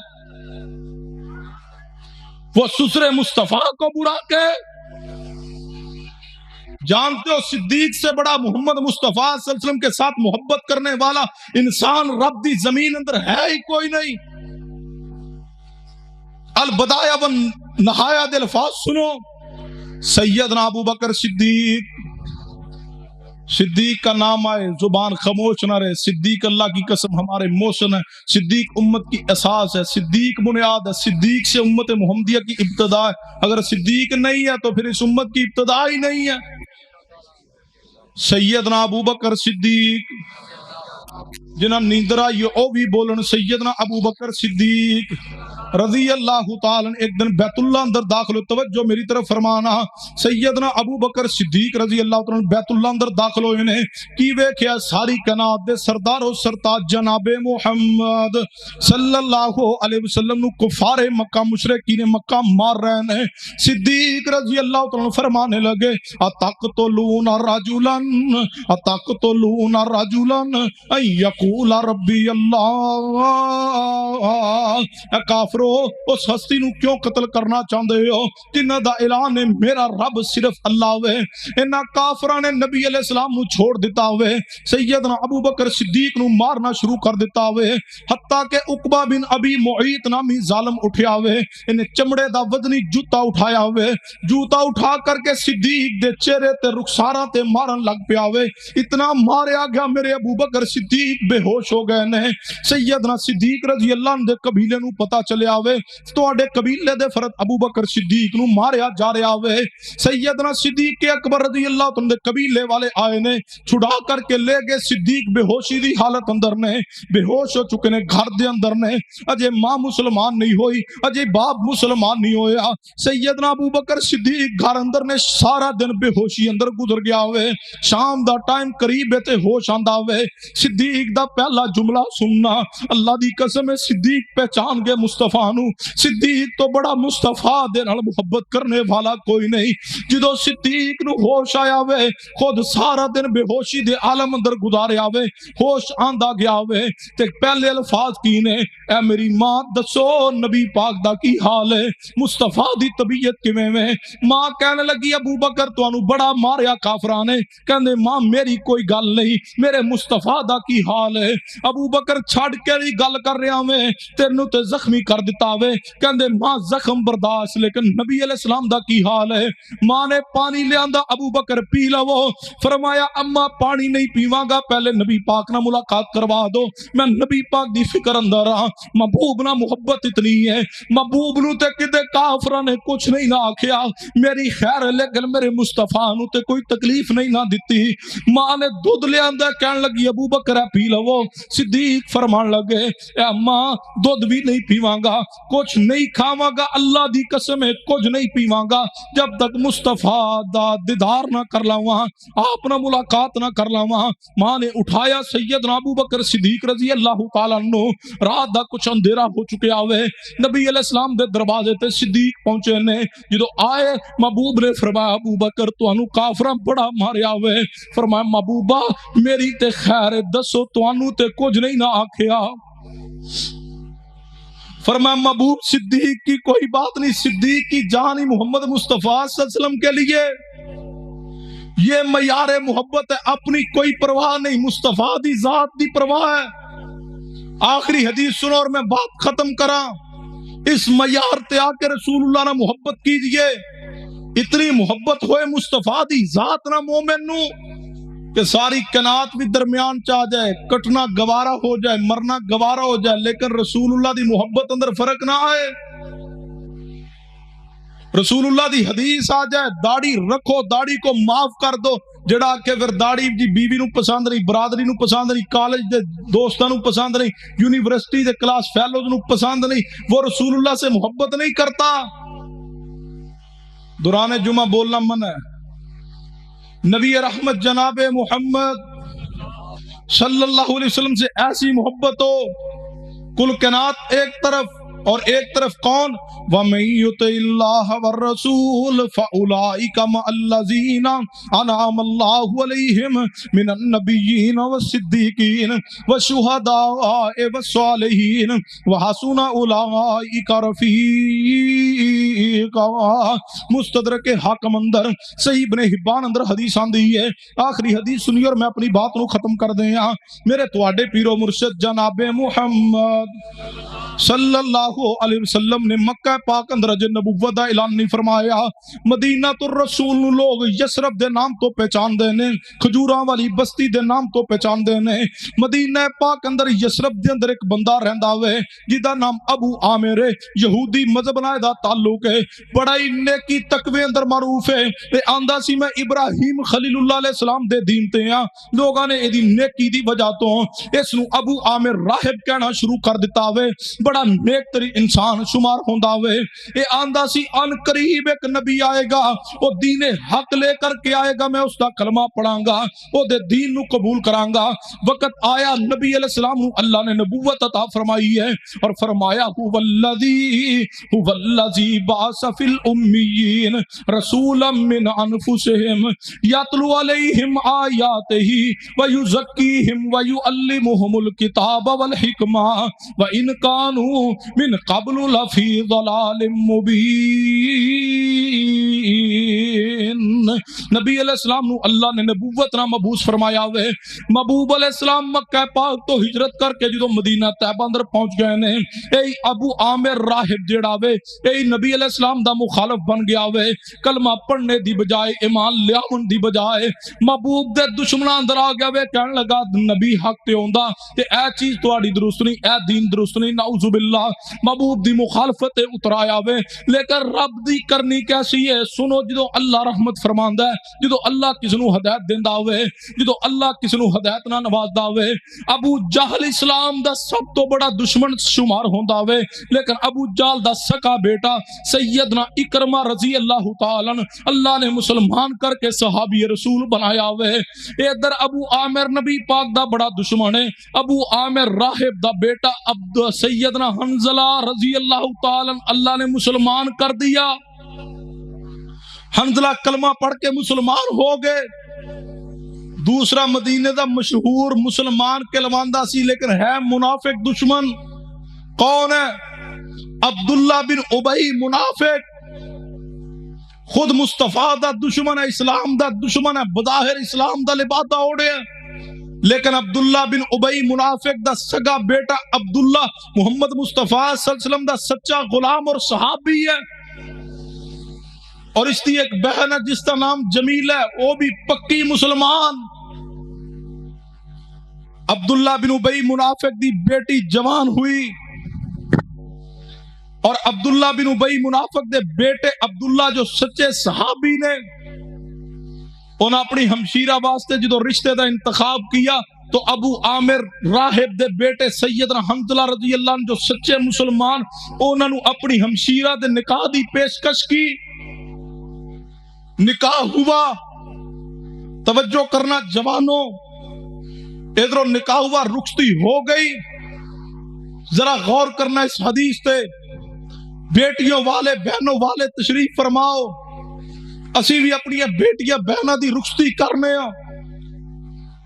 S1: وہ سسر مصطفیٰ کو برا کہے، جانتے ہو صدیق سے بڑا محمد مصطفیٰ صلی اللہ علیہ وسلم کے ساتھ محبت کرنے والا انسان رب دی زمین اندر ہے ہی کوئی نہیں۔ البدایہ والنہایہ دے الفاظ سنو، سیدنا ابو بکر صدیق، صدیق کا نام آئے زبان خاموش نہ رہے، صدیق اللہ کی قسم ہمارے موشن ہے، صدیق امت کی اساس ہے، صدیق بنیاد ہے، صدیق سے امت محمدیہ کی ابتدا ہے، اگر صدیق نہیں ہے تو پھر اس امت کی ابتدا ہی نہیں ہے۔ سیدنا ابو بکر صدیق جنہاں نیندرہ یہ او بھی بولن، سیدنا ابو بکر صدیق رضی اللہ تعالی ایک دن بیت اللہ اندر داخل ہوئے. توجہ میری طرف فرمانا. سیدنا ابو بکر صدیق رضی اللہ تعالی بیت اللہ اندر داخل ہوئے نے کی ویکھیا ساری کائنات دے سردار و سرتاج جناب محمد صلی اللہ علیہ وسلم نو کفار مکہ مشرکین مکہ مار رہے نے. صدیق رضی اللہ تعالی فرمانے لگے اتقتلون رجلا اتقتلون رجلا ان یقول ربی اللہ. اے کافرو اس ہستی نو کیوں قتل کرنا چاہتے ہو جنہ دا اعلان ہے میرا رب صرف اللہ ہوئے. انہاں کافراں نے نبی علیہ السلام نو چھوڑ دیتا ہوئے, سیدنا ابو بکر صدیق نو مارنا شروع کر دیتا ہوئے, حتیٰ کہ عقبہ بن ابی معیط نامی ظالم اٹھیا ہوئے, انہیں چمڑے دا وزنی جوتا اٹھایا ہوئے, جوتا اٹھا کر کے صدیق دے چہرے تے رخساراں تے مارن لگ پیا ہوئے. اتنا ماریا گیا میرے ابو بکر صدیق بے ہوش ہو گئے نے. سیدنا صدیق رضی اللہ عنہ دے قبیلے نو پتا چلیا ہوئے تواڈے قبیلے دے فرد ابو بکر صدیق نو ماریا جا رہا ہوئے. سیدنا صدیق اکبر رضی اللہ عنہ دے قبیلے والے آئے نے, چھڑا کر کے لے گئے. صدیق بے ہوشی دی حالت اندر نے, بے ہوش ہو چکے نے, گھر دے اندر نے, اجے ماں مسلمان نہیں ہوئی, اجے باپ مسلمان نہیں ہویا. سیدنا ابو بکر صدیق گھر اندر نے سارا دن بے ہوشی اندر گزر گیا ہوئے. شام دا ٹائم قریب ہے تے ہوش آندا ہوئے. صدیق دا پہلا جملہ سننا, اللہ دی قسم ہے صدیق پہچان گئے مصطفیٰ نو. صدیق تو بڑا مصطفیٰ دے نال محبت کرنے والا کوئی نہیں. جدو صدیق نو ہوش آیا ہوئے خود سارا دن بے ہوشی دے عالم اندر گزاریا ہوئے, ہوش آندا گیا ہوئے تے پہلے الفاظ کی نے, اے میری ماں دسو نبی پاک دا کی حال ہے, مصطفیٰ دی طبیعت کیویں میں. ماں کہنے لگی ابو بکر تانوں بڑا ماریا کافراں نے. کہندے ماں میری کوئی گل نہیں, میرے مصطفیٰ دا کی حال ہے. ابو بکر چھڑ کے ہی گل کر رہا میں تینوں تے زخمی کر دیتا ہوئے. کہندے ماں زخم برداشت, لیکن نبی علیہ السلام دا کی حال ہے. ماں نے پانی لے آندا, ابو بکر پی لو. فرمایا اما پانی نہیں پیواں گا, پہلے نبی پاک نہ ملاقات کروا دو, میں نبی پاک دی فکر اندر ہاں. محبوب نہ محبت اتنی ہے, محبوب نو تے کدے کافراں نے کچھ نہیں نہ آکھیا میری خیر ہے, لیکن میرے مصطفیٰ نو تے کوئی تکلیف نہیں نہ دتی. ماں نے دودھ لے آندا, کہن لگی ابو بکر پی لو. صدیق فرمان لگے اے اما دودھ بھی نہیں پیواں گا, کچھ نہیں کھاواں گا, اللہ دی قسم ہے کچھ نہیں پیواں گا جب تک مصطفیٰ دا دیدار نہ کر لاواں, آپ نہ ملاقات نہ کر لاواں. ماں نے اٹھایا سیدنا ابو بکر صدیق رضی اللہ تعالیٰ عنہ. رات دا کچھ اندھیرا ہو چکیا ہوئے, نبی علیہ السلام دے دروازے تے صدیق پہنچے نے. جدو آئے محبوب نے فرمایا ابو بکر تانوں کافراں بڑا ماریا ہوئے. فرمایا محبوبہ میری تے خیر دسو تانوں تے کچھ نہیں نہ آکھیا. فرمایا محبوب صدیق کی کوئی بات نہیں, صدیق کی جان ہی محمد مصطفیٰ صلی اللہ علیہ وسلم کے لیے یہ معیار محبت ہے, اپنی کوئی پرواہ نہیں, مصطفیٰ دی ذات دی پرواہ ہے. آخری حدیث سنو اور میں بات ختم کراں. اس معیار تے آ کے رسول اللہ نے محبت کیجئے, اتنی محبت ہوئے مصطفیٰ دی ذات نہ مومن نو کہ ساری کائنات بھی درمیان چاہ جائے, کٹنا گوارا ہو جائے, مرنا گوارا ہو جائے, لیکن رسول اللہ دی محبت اندر فرق نہ آئے. رسول اللہ دی حدیث آ جائے داڑھی رکھو, داڑھی کو معاف کر دو. جڑا کہ پھر داڑھی دی بیوی نو پسند نہیں, برادری نو پسند نہیں, کالج دے دوستاں نو پسند نہیں, یونیورسٹی دے کلاس فیلوز نو پسند نہیں, وہ رسول اللہ سے محبت نہیں کرتا. دوران جمعہ بولنا من ہے. نبی رحمت جناب محمد صلی اللہ علیہ وسلم سے ایسی محبت ہو, کل کائنات ایک طرف اور ایک طرف کون, وَمَن يُطِعِ اللَّهَ وَالرَّسُولَ فَأُولَٰئِكَ مَعَ الَّذِينَ أَنْعَمَ اللَّهُ عَلَيْهِمْ مِنَ النَّبِيِّينَ وَالصِّدِّيقِينَ وَالشُّهَدَاءِ وَالصَّالِحِينَ وَحَسُنَ أُولَٰئِكَ رَفِيقًا. مستدرک حاکم اندر, صحیح ابن حبان اندر حدیث آندی ہے. آخری حدیث سنی اور میں اپنی بات نو ختم کر دیں. میرے تواڈے پیرو مرشد جناب محمد صلی اللہ علیہ وسلم نے مکہ پاک اندر اجے نبوت دا اعلان نہیں فرمایا. مدینہ الرسول نو لوگ یسرب دے نام تو پہچان دے نے, کھجوراں والی بستی دے نام تو پہچان دے نے. مدینہ پاک اندر یسرب دے اندر ایک بندہ رہندا ہوئے جدا نام ابو عامر ہے, یہودی مذہب نال دا تعلق ہے, بڑا ہی نیکی تقوی اندر معروف ہے. تے آندا سی میں ابراہیم خلیل اللہ علیہ السلام دے دین تے ہاں. لوگاں نے ایدی نیکی دی وجہ تو اس نو ابو عامر راہب کہنا شروع کر دیتا ہوئے. بڑا نیک کوئی انسان شمار ہوندا وے. اے آندا سی ان قریب ایک نبی آئے گا, وہ دین حق لے کر کے آئے گا, میں اس دا کلمہ پڑھاں گا, وہ دے دین نو قبول کراں گا. وقت آیا نبی علیہ السلام نو اللہ نے نبوت عطا فرمائی ہے اور فرمایا هو الذی بعث فی الامیین رسولا من انفسہم یتلو علیہم آیاتہ ویزکیہم ویعلمہم الکتاب والحکمہ وان کانوا من قبل لفی ضلال مبین. نبی علیہ السلام نو اللہ نے نبوت نہ مبعوث فرمایا ہوئے. محبوب علیہ السلام مکہ پاک تو ہجرت کر کے جدو مدینہ طیبہ اندر پہنچ گئے نے, اے ابو عامر راہب جیڑا وے اے نبی علیہ السلام دا مخالف بن گیا وے. کلمہ پڑھنے دی بجائے ایمان لیاون دی بجائے محبوب دے دشمناں اندر آ گیا وے. کہن لگا نبی حق تے ہوندا تے اے چیز تہاڈی درست نہیں, اے دین درست نہیں, نعوذ باللہ. محبوب دی مخالفت تے اترایا وے. لیکن رب دی کرنی کیسی ہے سنو, جدو اللہ رحمت فرماندا ہے, جدو اللہ کسی نو ہدایت دیندا ہوئے, جدو اللہ کسی نو ہدایت نہ نوازدا ہوئے. ابو جہل اسلام دا سب تو بڑا دشمن شمار ہوندا ہوئے, لیکن ابو جہل دا سکا بیٹا سیدنا اکرمہ رضی اللہ تعالی عنہ اللہ نے مسلمان کر کے صحابی رسول بنایا ہوئے. ادھر ابو عامر نبی پاک دا بڑا دشمن ہے. ابو عامر راہب دا بیٹا سیدنا حنظلہ رضی اللہ تعالی عنہ اللہ نے مسلمان کر دیا. حنظلہ کلمہ پڑھ کے مسلمان ہو گئے. دوسرا مدینے دا مشہور مسلمان کلماندہ سی, لیکن ہے منافق دشمن. کون ہے؟ عبداللہ بن ابی منافق. خود مصطفیٰ دا دشمن ہے, اسلام دا دشمن ہے, بظاہر اسلام دا لبادہ اوڑے ہے, لیکن عبداللہ بن ابی منافق دا سگا بیٹا عبداللہ محمد مصطفیٰ صلی اللہ علیہ وسلم دا سچا غلام اور صحابی ہے. اور اس کی ایک بہن ہے جس کا نام جمیل ہے, وہ بھی پکی مسلمان. عبداللہ بن ابی منافق دی بیٹی جوان ہوئی اور عبداللہ بن ابی منافق دے بیٹے عبداللہ جو سچے صحابی نے, انہوں اپنی ہمشیرہ واسطے جدو رشتے دا انتخاب کیا تو ابو عامر راہب دے بیٹے سیدنا حنظلہ رضی اللہ عنہ جو سچے مسلمان, انہوں نے اپنی ہمشیرہ دے نکاح دی پیشکش کی. نکاح ہوا. توجہ کرنا جوانوں, ادھر نکاح ہوا, رخصتی ہو گئی. ذرا غور کرنا اس حدیث تے. بیٹیوں والے بہنوں والے تشریف فرماؤ, اسی بھی اپنی بیٹیاں بہنوں دی رخصتی کرنے ہاں.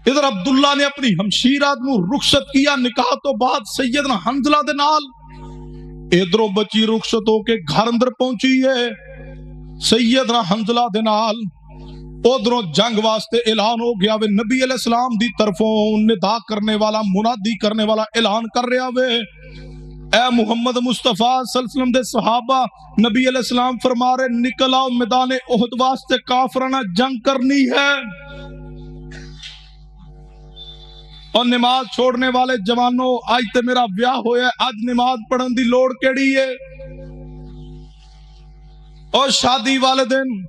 S1: ادھر عبداللہ نے اپنی ہمشیرہ نو رخصت کیا نکاح تو بعد سیدنا حنظلہ دے نال. ادھروں بچی رخصت ہو کے گھر اندر پہنچی ہے سیدنا حنظلہ دے نال. ادھروں جنگ واسطے اعلان ہو گیا وے. نبی علیہ السلام دی طرفوں ندا کرنے والا, منادی کرنے والا اعلان کر رہا وے, اے محمد مصطفیٰ صلی اللہ علیہ وسلم دے صحابہ. نبی علیہ السلام فرما رہے نکل آؤ میدان احد واسطے کافرانہ جنگ کرنی ہے. اور نماز چھوڑنے والے جوانوں, آج تے میرا بیاہ ہویا ہے, آج نماز پڑھن دی لوڑ کیڑی ہے؟ اور شادی والے دن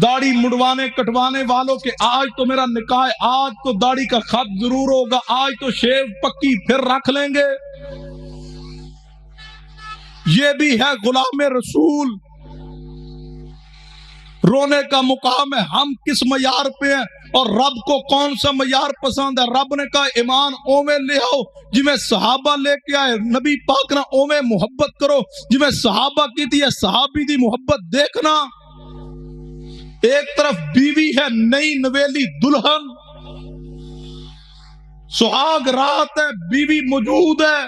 S1: داڑھی مڑوانے کٹوانے والوں کے, آج تو میرا نکاح ہے, آج تو داڑھی کا خط ضرور ہوگا, آج تو شیو پکی پھر رکھ لیں گے. یہ بھی ہے غلام رسول. رونے کا مقام ہے ہم کس معیار پہ ہیں اور رب کو کون سا معیار پسند ہے. رب نے کہا ایمان اوے لے آؤ جی میں صحابہ لے کے آئے. نبی پاک نہ اوے محبت کرو جی میں صحابہ کی تھی. صحابی دی محبت دیکھنا. ایک طرف بیوی ہے نئی نویلی دلہن, سہاگ رات ہے, بیوی موجود ہے.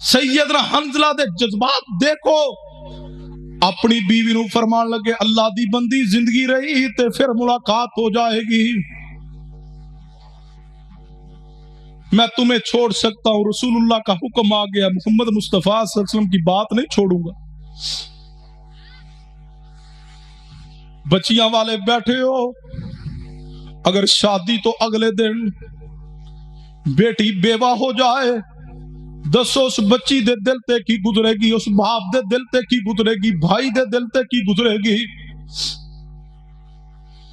S1: سیدنا حنظلہ دے جذبات دیکھو. اپنی بیوی نو فرمان لگے اللہ دی بندی زندگی رہی تے پھر ملاقات ہو جائے گی, میں تمہیں چھوڑ سکتا ہوں. رسول اللہ کا حکم آ گیا, محمد مصطفیٰ صلی اللہ علیہ وسلم کی بات نہیں چھوڑوں گا. بچیاں والے بیٹھے ہو, اگر شادی تو اگلے دن بیٹی بیوہ ہو جائے, دسو اس بچی دے دل تے کی گزرے گی, اس باپ دے دل تے کی گزرے گی, بھائی دے دل تے کی گزرے گی.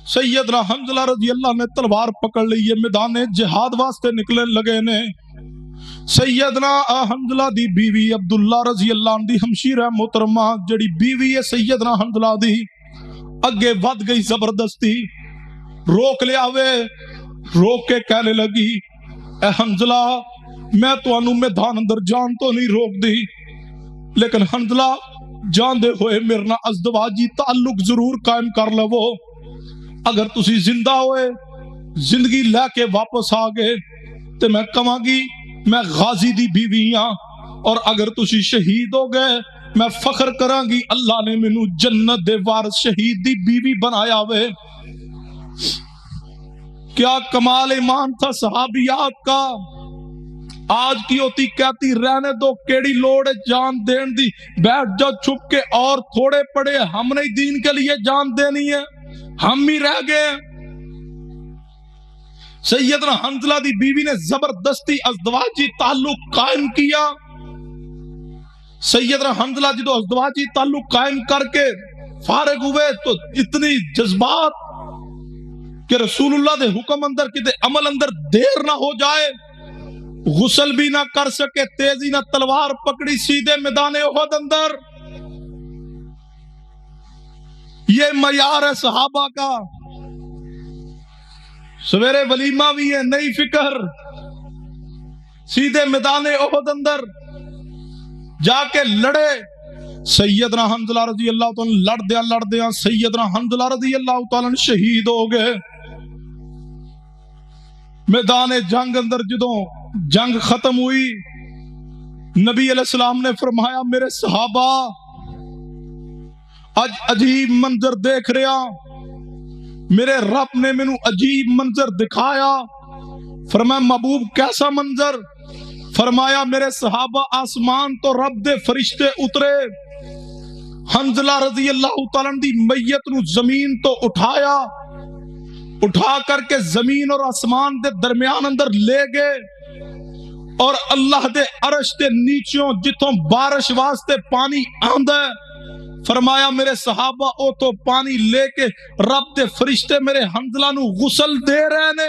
S1: سیدنا حنظلہ رضی اللہ نے تلوار پکڑ لی ہے, میدان جہاد واسطے نکلنے لگے نے. سیدنا حنظلہ دی بیوی عبداللہ رضی اللہ عنہ دی ہمشیر ہے محترمہ جڑی بیوی ہے سیدنا حنظلہ دی اگے ود گئی زبردستی روک لیا وے روک کے کہنے لگی اے حنظلہ میں تو انو میدان اندر جان تو نہیں روک دی لیکن حنظلہ جان دے ہوئے میرنا ازدواجی تعلق ضرور قائم کر لو اگر تسی زندہ ہوئے زندگی لے کے واپس آگے تے میں کہاں گی میں غازی دی بیوی ہاں اور اگر تسی شہید ہو گئے میں فخر کراں گی اللہ نے مینوں جنت دے وارث شہید دی بیوی بنایا وے کیا کمال ایمان تھا صحابیات کا آج کی ہوتی کہتی رہنے دو کیڑی لوڑ ہے جان دین دی بیٹھ جا چھپ کے اور تھوڑے پڑے ہم نے دین کے لیے جان دینی ہے ہم ہی رہ گئے سیدنا حنظلہ دی بیوی نے زبردستی ازدواجی تعلق قائم کیا سیدنا حنظلہ جدو ازدواجی تعلق قائم کر کے فارغ ہوئے تو اتنی جذبات کہ رسول اللہ دے حکم اندر کتے عمل اندر دیر نہ ہو جائے غسل بھی نہ کر سکے تیزی نہ تلوار پکڑی سیدھے میدان احد اندر یہ معیار ہے صحابہ کا سویرے ولیمہ بھی ہے نئی فکر سیدھے میدان احد اندر جا کے لڑے سیدنا حنظلہ رضی اللہ تعالیٰ لڑ دیاں سیدنا حنظلہ رضی اللہ تعالیٰ شہید ہو گئے میدان جنگ اندر جدوں جنگ ختم ہوئی نبی علیہ السلام نے فرمایا میرے صحابہ آج عجیب منظر دیکھ رہا میرے رب نے مینوں عجیب منظر دکھایا فرمایا محبوب کیسا منظر فرمایا میرے صحابہ آسمان تو رب دے فرشتے اترے حنظلہ رضی اللہ تعالیٰ دی میت نو زمین تو اٹھایا اٹھا کر کے زمین اور آسمان دے درمیان اندر لے گئے اور اللہ دے عرش دے نیچوں جتوں بارش واسطے پانی آندا ہے فرمایا میرے صحابہ او تو پانی لے کے رب دے فرشتے میرے حنظلہ نو غسل دے رہے نے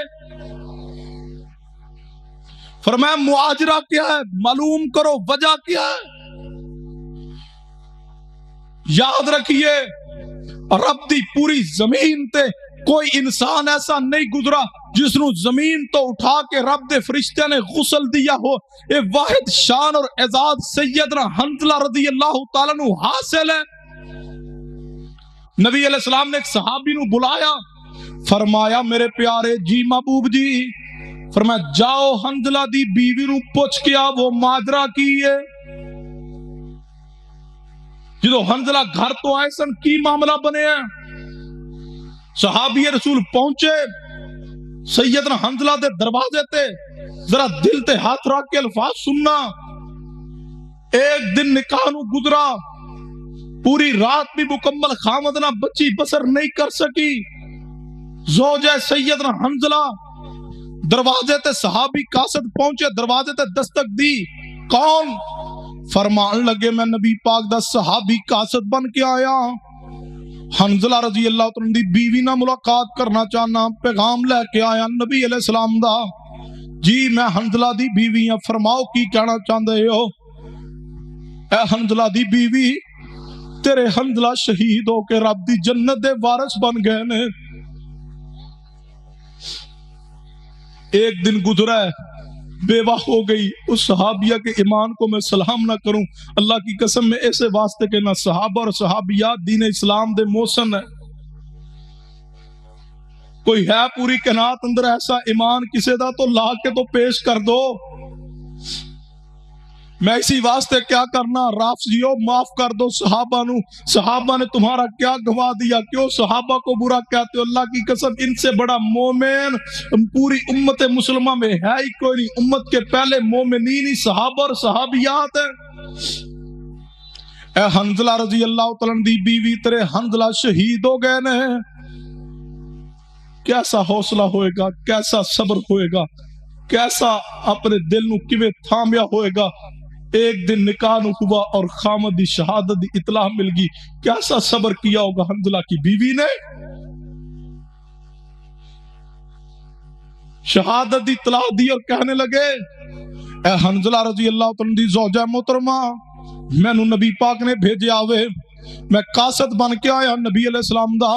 S1: فرمایا معاجرہ کیا ہے معلوم کرو وجہ کیا ہے یاد رکھیے رب دی پوری زمین تے کوئی انسان ایسا نہیں گزرا جس نو زمین تو اٹھا کے رب دے فرشتے نے غسل دیا ہو اے واحد شان اور اعزاز سیدنا حنظلہ رضی اللہ تعالیٰ نو حاصل ہے نبی علیہ السلام نے ایک صحابی نو بلایا فرمایا میرے پیارے جی محبوب جی فرمایا جاؤ حنظلہ دی بیوی نو پوچھ کیا وہ ماجرا کی ہے جدو حنظلہ گھر تو آئے سن کی معاملہ بنے ہیں صحابی رسول پہنچے سیدنا حنظلہ دے دروازے تے ذرا دل تے ہاتھ رکھ کے الفاظ سننا ایک دن نکاح نو گزرا پوری رات بھی مکمل خامد نہ بچی بسر نہیں کر سکی زوجہ سیدنا حنظلہ دروازے تے صحابی قاصد پہنچے دروازے تے دستک دی کون فرمان لگے میں نبی پاک دا صحابی قاصد بن کے آیا حنظلہ رضی اللہ تعالیٰ دی بیوی نہ ملاقات کرنا چاہنا پیغام لے کے آیا نبی علیہ السلام دا جی میں حنظلہ دی بیوی ہوں فرماؤ کی کہنا چاہتے ہو اے حنظلہ دی بیوی تیرے حنظلہ شہید ہو کے رب دی جنت دے وارث بن گئے نے ایک دن گزرا ہے بیوہ ہو گئی اس صحابیہ کے ایمان کو میں سلام نہ کروں اللہ کی قسم میں ایسے واسطے کہ نہ صحابہ اور صحابیات دین اسلام دے موسن ہے کوئی ہے پوری کائنات اندر ایسا ایمان کسے دا تو لا کے تو پیش کر دو میں اسی واسطے کیا کرنا رافضیو معاف کر دو صحابہ نے تمہارا کیا گواہ دیا کیوں صحابہ کو برا کہتے ہو اللہ کی قسم ان سے بڑا مومن پوری امت مسلمہ میں ہے ہی کوئی نہیں امت کے پہلے مومنین ہی صحابہ اور صحابیات ہیں اے حنظلہ رضی اللہ تعالیٰ دی بیوی تیرے حنظلہ شہید ہو گئے نے کیسا حوصلہ ہوئے گا کیسا صبر ہوئے گا کیسا اپنے دل نو کیویں تھامیا ہوئے گا ایک دن نکاح نو ہوا اور خامد دی شہادت دی اطلاع مل گئی کیسا صبر کیا ہوگا حنظلہ کی بیوی نے شہادت دی اطلاع دی اور کہنے لگے اے حنزلہ رضی اللہ تعالیٰ دی زوجہ محترمہ، مینوں نبی پاک نے بھیجیا ہوئے، میں قاصد بن کے آیا نبی علیہ السلام دا،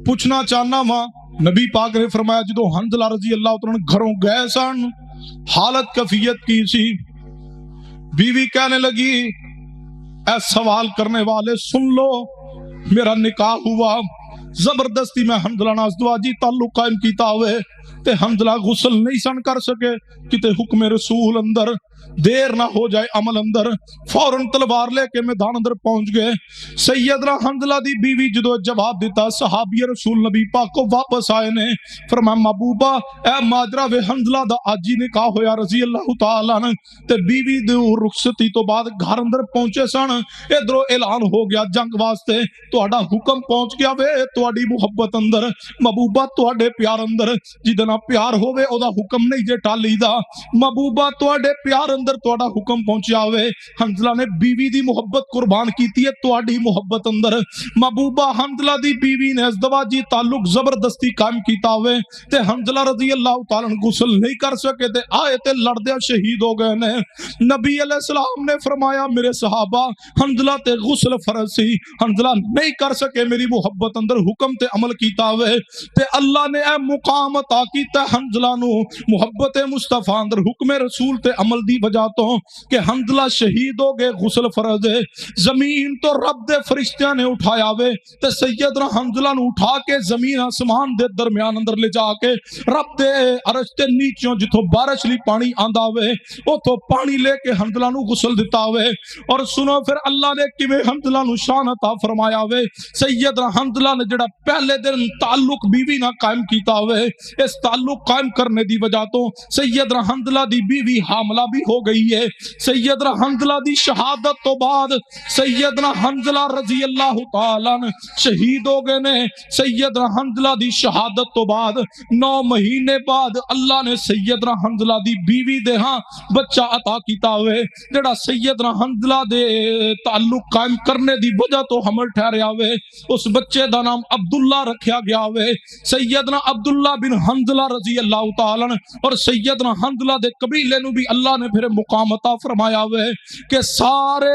S1: پوچھنا چاہنا وا۔ نبی پاک نے فرمایا جدو حنزلہ رضی اللہ تعالیٰ گھروں گئے سن، حالت کفیت کی سی، بیوی کہنے لگی اے سوال کرنے والے سن لو، میرا نکاح ہوا، زبردستی میں حنزلہ نال ازدواجی تعلق قائم کیتا ہوئے تے حنزلہ غسل نہیں سن کر سکے، کتے حکم رسول اندر دیر نہ ہو جائے عمل اندر، فوراً تلوار لے کے میدان اندر پہنچ گئے۔ سیدنا حنزلہ دی بیوی جدو جواب دیتا، صحابی رسول نبی پاک کو واپس آئے نے، فرمایا محبوبہ اے ماجرا وے حنزلہ دا آجی نکاح ہویا رضی اللہ تعالیٰ عنہ، تے بیوی دی رخصتی تو بعد گھر اندر پہنچے سن، ادھروں اعلان ہو گیا جنگ واسطے، تہاڈا حکم پہنچ گیا وے تہاڈی محبت اندر، محبوبہ تہاڈے پیار اندر جدے نال پیار ہوے او دا حکم نہیں جے ٹالی دا، محبوبہ تہاڈے پیار اندر تہاڈا حکم پہنچیا ہوئے۔ حنزلہ نے بیوی دی محبت قربان کیتی ہے تہاڈی محبت اندر، محبوبہ حنزلہ دی بیوی نے ازدواجی تعلق زبردستی قائم کیتا ہوئے تے حنزلہ رضی اللہ تعالیٰ غسل نہیں کر سکے تے آئے تے لڑدے شہید ہو گئے نے۔ نبی علیہ السلام نے فرمایا میرے صحابہ حنزلہ تے غسل فرض سی، حنزلہ نہیں کر سکے، میری محبت اندر حکم تے عمل کیتا ہوئے تے اللہ نے اے مقام عطا کیتا حنزلہ نو محبت مصطفیٰ اندر حکم رسول تے عمل دی وجہ تو کہ حنزلہ شہید ہو گئے، غسل فرض ہے۔ زمین تو رب دے فرشتیاں نے اٹھایا ہوئے تے سیدنا حنزلہ نو اٹھا کے زمین آسمان دے درمیان اندر لے جا کے رب دے عرش تے نیچوں جتھوں بارش لی پانی آندا ہوئے اتھوں پانی لے کے حنزلہ نو غسل دیتا ہوئے۔ اور سنو پھر اللہ نے کیویں حنزلہ نو شان عطا فرمایا ہوئے۔ سیدنا حنزلہ نے جڑا پہلے دن تعلق بیوی نہ قائم کیتا ہوئے، اس تعلق قائم کرنے دی وجہ تو سیدنا حنزلہ دی بیوی حاملہ بھی ہو گئی ہے۔ سیدنا حنزلہ دی شہادت تو بعد سیدنا حنزلہ رضی اللہ تعالیٰ شہید ہو گئے نے۔ سیدنا حنزلہ دی شہادت تو بعد 9 مہینے بعد اللہ نے سیدنا حنزلہ دی بیوی دے ہاں بچہ عطا کیتا ہوئے، جڑا سیدنا حنزلہ دے تعلق قائم کرنے دی وجہ تو حمل ٹھہریا ہوئے، اس بچے دا نام عبداللہ رکھیا گیا ہوئے۔ سیدنا عبداللہ بن حنزلہ رضی اللہ تعالیٰ اور سیدنا حنزلہ دے قبیلے نو بھی اللہ نے پھر مقام عطا فرمایا ہوئے کہ سارے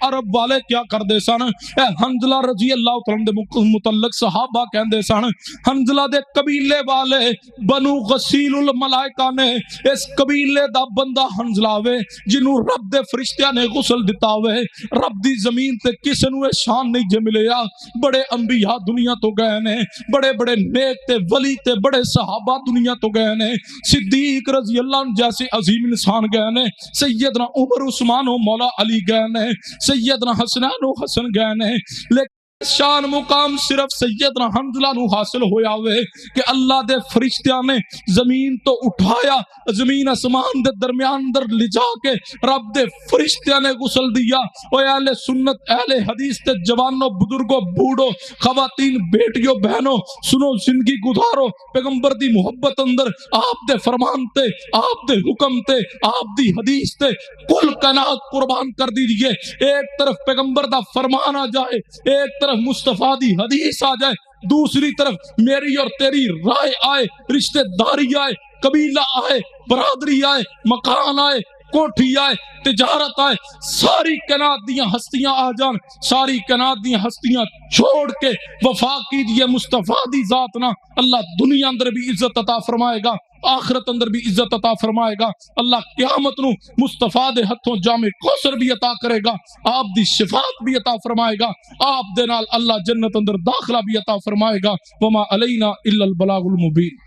S1: عرب والے کیا کر دے سن، اے حنزلہ رضی اللہ تعالیٰ دے متعلق صحابہ کہندے سن، حنزلہ دے قبیلے والے بنو غسیل الملائکہ نے اس قبیلے دا بندہ حنزلہ ہوئے جنہوں رب دے فرشتیاں نے غسل دیتا ہوئے، رب دی زمین تے کسے نو شان نہیں جے ملیا، بڑے انبیاء دنیا تو گئے نے، بڑے بڑے نیک تے ولی تے بڑے صحابہ دنیا تو گئے نے، صدیق رضی اللہ عنہ جیسے عظیم انسان گئے نے، سیدنا عمر عثمان و مولا علی گئے نے، سیدنا حسنین و حسن گئے نے، لیکن شان مقام صرف سیدنا حنزلہ نو حاصل ہویا ہوئے کہ اللہ دے فرشتیاں نے زمین تو اٹھایا، زمین اسمان دے درمیان اندر لے جا کے رب دے فرشتیاں نے غسل دیا۔ اے اہل سنت، اہل حدیث تے جوانوں، بزرگوں، بوڑھوں، خواتین، بیٹیوں، بہنوں، سنو زندگی گزارو پیغمبر دی محبت اندر، آپ دے فرمان تے، آپ دے حکم تے، آپ دی حدیث تے کل کائنات قربان کر دیجئے۔ ایک طرف پیغمبر دا فرمان آ جائے، ایک طرف مصطفیٰ دی حدیث آ جائے، دوسری طرف میری اور تیری رائے آئے، رشتہ داری آئے، قبیلہ آئے، برادری آئے، مکان آئے، کوٹھی آئے، تجارت آئے، ساری کائنات دیاں ہستیاں آ جان، ساری کائنات دیاں ہستیاں چھوڑ کے وفا کیجئے مصطفیٰ دی ذات نہ، اللہ دنیا اندر بھی عزت عطا فرمائے گا، آخرت اندر بھی عزت عطا فرمائے گا۔ اللہ قیامت نو مصطفیٰ دے ہتھوں جامع کوثر بھی عطا کرے گا، آپ دی شفاعت بھی عطا فرمائے گا، آپ دے نال اللہ جنت اندر داخلہ بھی عطا فرمائے گا۔ وما علینا الا البلاغ المبین۔